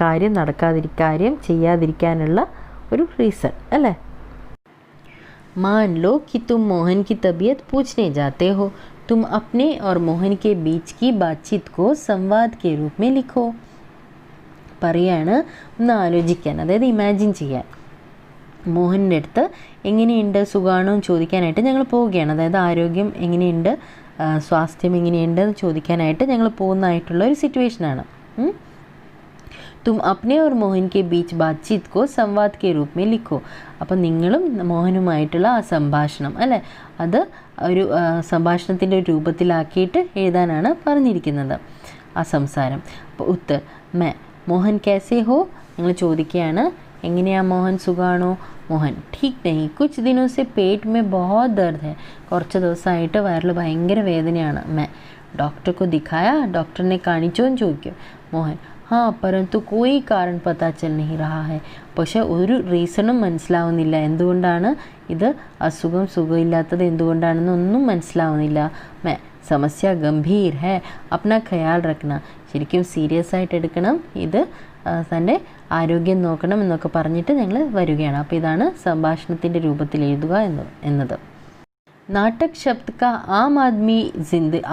കാര്യം ചെയ്യാതിരിക്കാനുള്ള ഒരു റീസൺ അല്ലേ. मान लो कि तुम मोहन की तबीयत पूछने जाते हो, तुम अपने और मोहन के बीच की बातचीत को संवाद के रूप में लिखो. പറയാണ്, ഒന്ന് ആലോചിക്കാൻ, അതായത് ഇമാജിൻ ചെയ്യാൻ. മോഹൻ്റെ അടുത്ത് എങ്ങനെയുണ്ട്, സുഖമാണോ എന്ന് ചോദിക്കാനായിട്ട് ഞങ്ങൾ പോവുകയാണ്. അതായത് ആരോഗ്യം എങ്ങനെയുണ്ട്, സ്വാസ്ഥ്യം എങ്ങനെയുണ്ട് എന്ന് ചോദിക്കാനായിട്ട് ഞങ്ങൾ പോകുന്നതായിട്ടുള്ള ഒരു സിറ്റുവേഷനാണ്. തും അപ്നെ ഓർ മോഹൻ കെ ബീച്ച് ബാത്ചീത് കോ സംവാദ് കെ രൂപ് മേ ലിഖോ. അപ്പം നിങ്ങളും മോഹനുമായിട്ടുള്ള ആ സംഭാഷണം അല്ലേ, അത് ഒരു സംഭാഷണത്തിൻ്റെ ഒരു രൂപത്തിലാക്കിയിട്ട് എഴുതാനാണ് പറഞ്ഞിരിക്കുന്നത് ആ സംസാരം. അപ്പോൾ ഉത്തർ മേ മോഹൻ कैसे हो, നിങ്ങൾ ചോദിക്കുകയാണ് എങ്ങനെയാ മോഹൻ, സുഖാണോ? മോഹൻ ठीक नहीं, कुछ दिनों से पेट में बहुत दर्द है, കുറച്ച് ദിവസമായിട്ട് വയറിൽ ഭയങ്കര വേദനയാണ്. മേ ഡോക്ടർ को दिखाया, ഡോക്ടറിനെ കാണിച്ചോ എന്ന് ചോദിക്കും. മോഹൻ हाँ परंतु कोई कारण पता चल नहीं रहा है, പക്ഷേ ഒരു റീസണും മനസ്സിലാവുന്നില്ല, എന്തുകൊണ്ടാണ് ഇത് സുഖമില്ലാത്തത് എന്തുകൊണ്ടാണെന്നൊന്നും മനസ്സിലാവുന്നില്ല. മേ സമസ്യ ഗംഭീർ ഹേ, അപ്നാ ഖയാൽ റഖ്ന, ശരിക്കും സീരിയസ് ആയിട്ട് എടുക്കണം, ഇത് തൻ്റെ ആരോഗ്യം നോക്കണം എന്നൊക്കെ പറഞ്ഞിട്ട് ഞങ്ങൾ വരികയാണ്. അപ്പോൾ ഇതാണ് സംഭാഷണത്തിൻ്റെ രൂപത്തിൽ എഴുതുക എന്നത്. नाटक शब्द का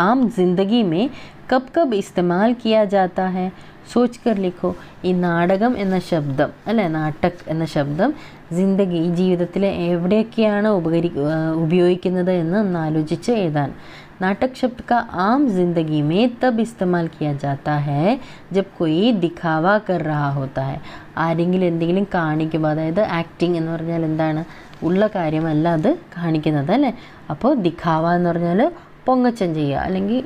आम जिंदगी में कब कब इस्तेमाल किया जाता है, सोच कर लिखो. ഈ നാടകം എന്ന ശബ്ദം അല്ലേ, നാട്ടക് എന്ന ശബ്ദം ജിന്ദഗി, ജീവിതത്തിൽ എവിടെയൊക്കെയാണ് ഉപയോഗിക്കുന്നത് എന്ന് ഒന്ന് ആലോചിച്ച് എഴുതാൻ. नाटक शब्द का आम जिंदगी में तब इस्तेमाल किया जाता है जब कोई दिखावा कर रहा होता है. ആരെങ്കിലും എന്തെങ്കിലും കാണിക്കുമ്പോൾ, അതായത് ആക്ടിങ് എന്ന് പറഞ്ഞാൽ എന്താണ്, ഉള്ള കാര്യമല്ല അത് കാണിക്കുന്നത് അല്ലേ. അപ്പോൾ ദിഖാവ എന്ന് പറഞ്ഞാൽ പൊങ്ങച്ചം ചെയ്യുക, അല്ലെങ്കിൽ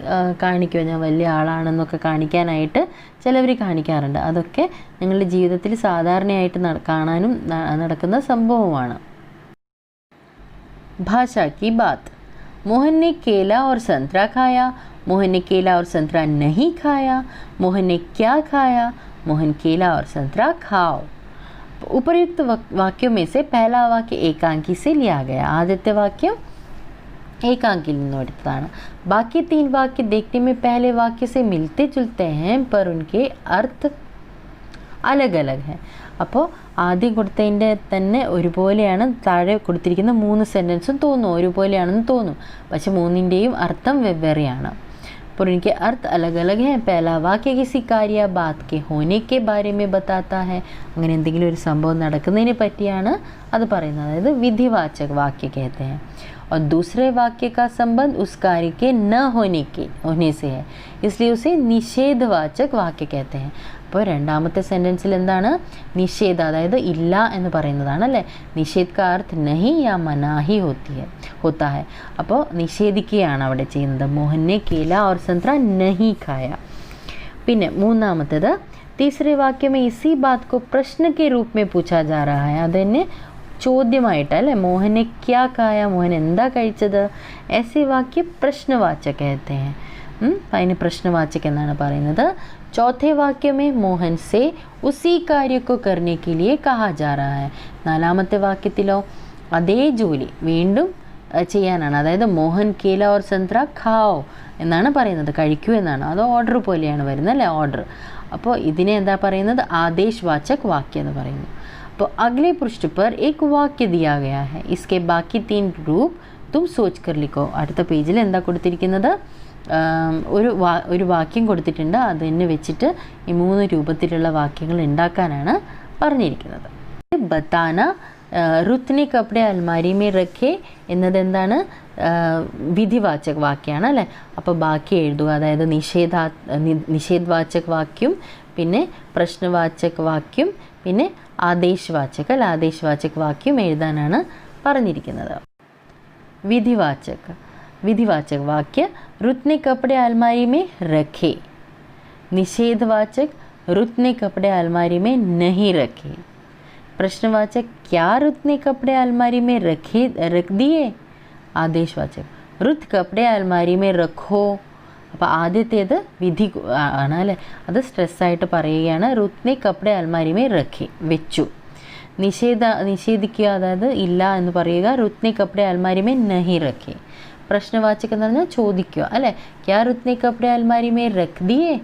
കാണിക്കുക, ഞാൻ വലിയ ആളാണെന്നൊക്കെ കാണിക്കാനായിട്ട് ചിലവർ കാണിക്കാറുണ്ട്. അതൊക്കെ ഞങ്ങളുടെ ജീവിതത്തിൽ സാധാരണയായിട്ട് കാണാനും നടക്കുന്ന സംഭവമാണ്. ഭാഷ കി ബാത്ത്. मोहन ने केला और संतरा खाया, मोहन ने केला और संतरा नहीं खाया, मोहन ने क्या खाया, मोहन केला और संतरा खाओ. उपयुक्त वाक्यों में से पहला वाक्य एकांकी से लिया गया, आद्यത്തെ वाक्യം एकांकी നിന്നും എടുത്തതാണ്. बाकी 3 वाक्य देखने में पहले वाक्य से मिलते जुलते हैं पर उनके अर्थ अलग अलग है. അപ്പോൾ ആദ്യം കൊടുത്തതിൻ്റെ തന്നെ ഒരുപോലെയാണ് താഴെ കൊടുത്തിരിക്കുന്ന 3 സെൻറ്റൻസും തോന്നും ഒരുപോലെയാണെന്ന് തോന്നും, പക്ഷെ മൂന്നിൻ്റെയും അർത്ഥം വെവ്വേറെയാണ്. पर उनके अर्थ अलग अलग हैं. पहला वाक्य किसी कार्य या बात के होने के बारे में बताता है. അങ്ങനെ എന്തെങ്കിലും ഒരു സംഭവം നടക്കുന്നതിനെ പറ്റിയാണ് അത് പറയുന്നത്, അതായത് വിധിവാചക വാക്य कहते हैं. और दूसरे वाक्य का संबंध उस कार्य के न होने से है, इसलिए उसे निषेधवाचक वाक्य कहते हैं. അപ്പോൾ രണ്ടാമത്തെ സെൻറ്റൻസിൽ എന്താണ്? നിഷേധ, അതായത് ഇല്ല എന്ന് പറയുന്നതാണ് അല്ലേ. നിഷേധ കാ അർത്ഥ നഹി യാ മനാഹി होता है. അപ്പോൾ നിഷേധിക്കുകയാണ് അവിടെ ചെയ്യുന്നത്. മോഹനെ കേല और संतरा नहीं खाया. പിന്നെ മൂന്നാമത്തേത് तीसरे वाक्य में इसी बात को प्रश्न के रूप में पूछा जा रहा है. അതിനെ ചോദ്യമായിട്ട് അല്ലേ, മോഹനെ ക്യാ കായ, മോഹൻ എന്താ കഴിച്ചത്. ऐसे वाक्य प्रश्नवाचक कहते हैं. അതിന് പ്രശ്നവാചക എന്നാണ് പറയുന്നത്. चौथे वाक्य में मोहन से उसी कार्य को करने के लिए कहा जा रहा है. നാലാമത്തെ വാക്യത്തിലോ അതേ ജോലി വീണ്ടും ചെയ്യാനാണ്, അതായത് മോഹൻ കേല और संतरा खाओ എന്നാണ് പറയുന്നത്, കഴിക്കൂ എന്നാണ്. അത് ഓർഡർ പോലെയാണ് വരുന്നത് അല്ലേ, ഓർഡർ. അപ്പോൾ ഇതിനെ എന്താ പറയുന്നത്? ആദേശവാചക് വാക്യ എന്ന് പറയുന്നു. അപ്പോൾ अगले पृष्ठ पर एक वाक्य दिया गया है, इसके बाकी 3 रूप तुम सोच कर लिखो. അടുത്ത പേജിൽ എന്താ കൊടുത്തിരിക്കുന്നത്? ഒരു വാക്യം കൊടുത്തിട്ടുണ്ട്, അതിനെ വെച്ചിട്ട് ഈ 3 രൂപത്തിലുള്ള വാക്യങ്ങൾ ഉണ്ടാക്കാനാണ് പറഞ്ഞിരിക്കുന്നത്. ബത്താന റുത്നെ കപ്പടെ അൽമാരി മേ റഖേ എന്നത് എന്താണ്? വിധിവാചക വാക്യമാണ് അല്ലേ. അപ്പോൾ ബാക്കി എഴുതുക, അതായത് നിഷേധവാചക വാക്യം, പിന്നെ പ്രശ്നവാചക വാക്യം, പിന്നെ ആദേശവാചക വാക്യം എഴുതാനാണ് പറഞ്ഞിരിക്കുന്നത്. विधिवाचक वाक्य रुत ने कपड़े अलमारी में रखे. निषेधवाचक रुत ने कपड़े अलमारी में नहीं रखे. प्रश्नवाचक क्या रुत ने कपड़े अलमारी में रख दिए. आदेशवाचक रुत कपड़े अलमारी में रखो. അപ്പോൾ ആദ്യത്തേത് വിധി ആണ് അല്ലേ, അത് സ്ട്രെസ്സായിട്ട് പറയുകയാണ്. റുത്നെ കപ്പടെ അൽമാരിമേ റഖി, വെച്ചു. നിഷേധിക്കുക, അതായത് ഇല്ല എന്ന് പറയുക. റുത്നെ കപ്പടെ അൽമാരിമേ നഹി റഖി. പ്രശ്നവാചകം എന്ന് പറഞ്ഞാൽ ചോദിക്കുക അല്ലേ. ക്യാ റുത്നെ കപ്പടെ അൽമാരിമേ റഖ് ദിയേ.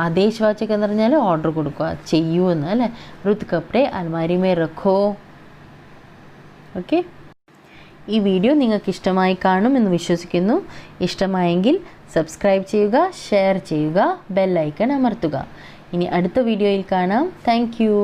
ആദേശവാചകം എന്ന് പറഞ്ഞാൽ ഓർഡർ കൊടുക്കുക, ചെയ്യൂ എന്ന് അല്ലേ. റുത് കപ്പടെ അൽമാരിമേ റഖോ. ഓക്കെ, ഈ വീഡിയോ നിങ്ങൾക്ക് ഇഷ്ടമായി കാണുമെന്ന് വിശ്വസിക്കുന്നു. ഇഷ്ടമായെങ്കിൽ സബ്സ്ക്രൈബ് ചെയ്യുക, ഷെയർ ചെയ്യുക, ബെൽ ഐക്കൺ അമർത്തുക. ഇനി അടുത്ത വീഡിയോയിൽ കാണാം. Thank you.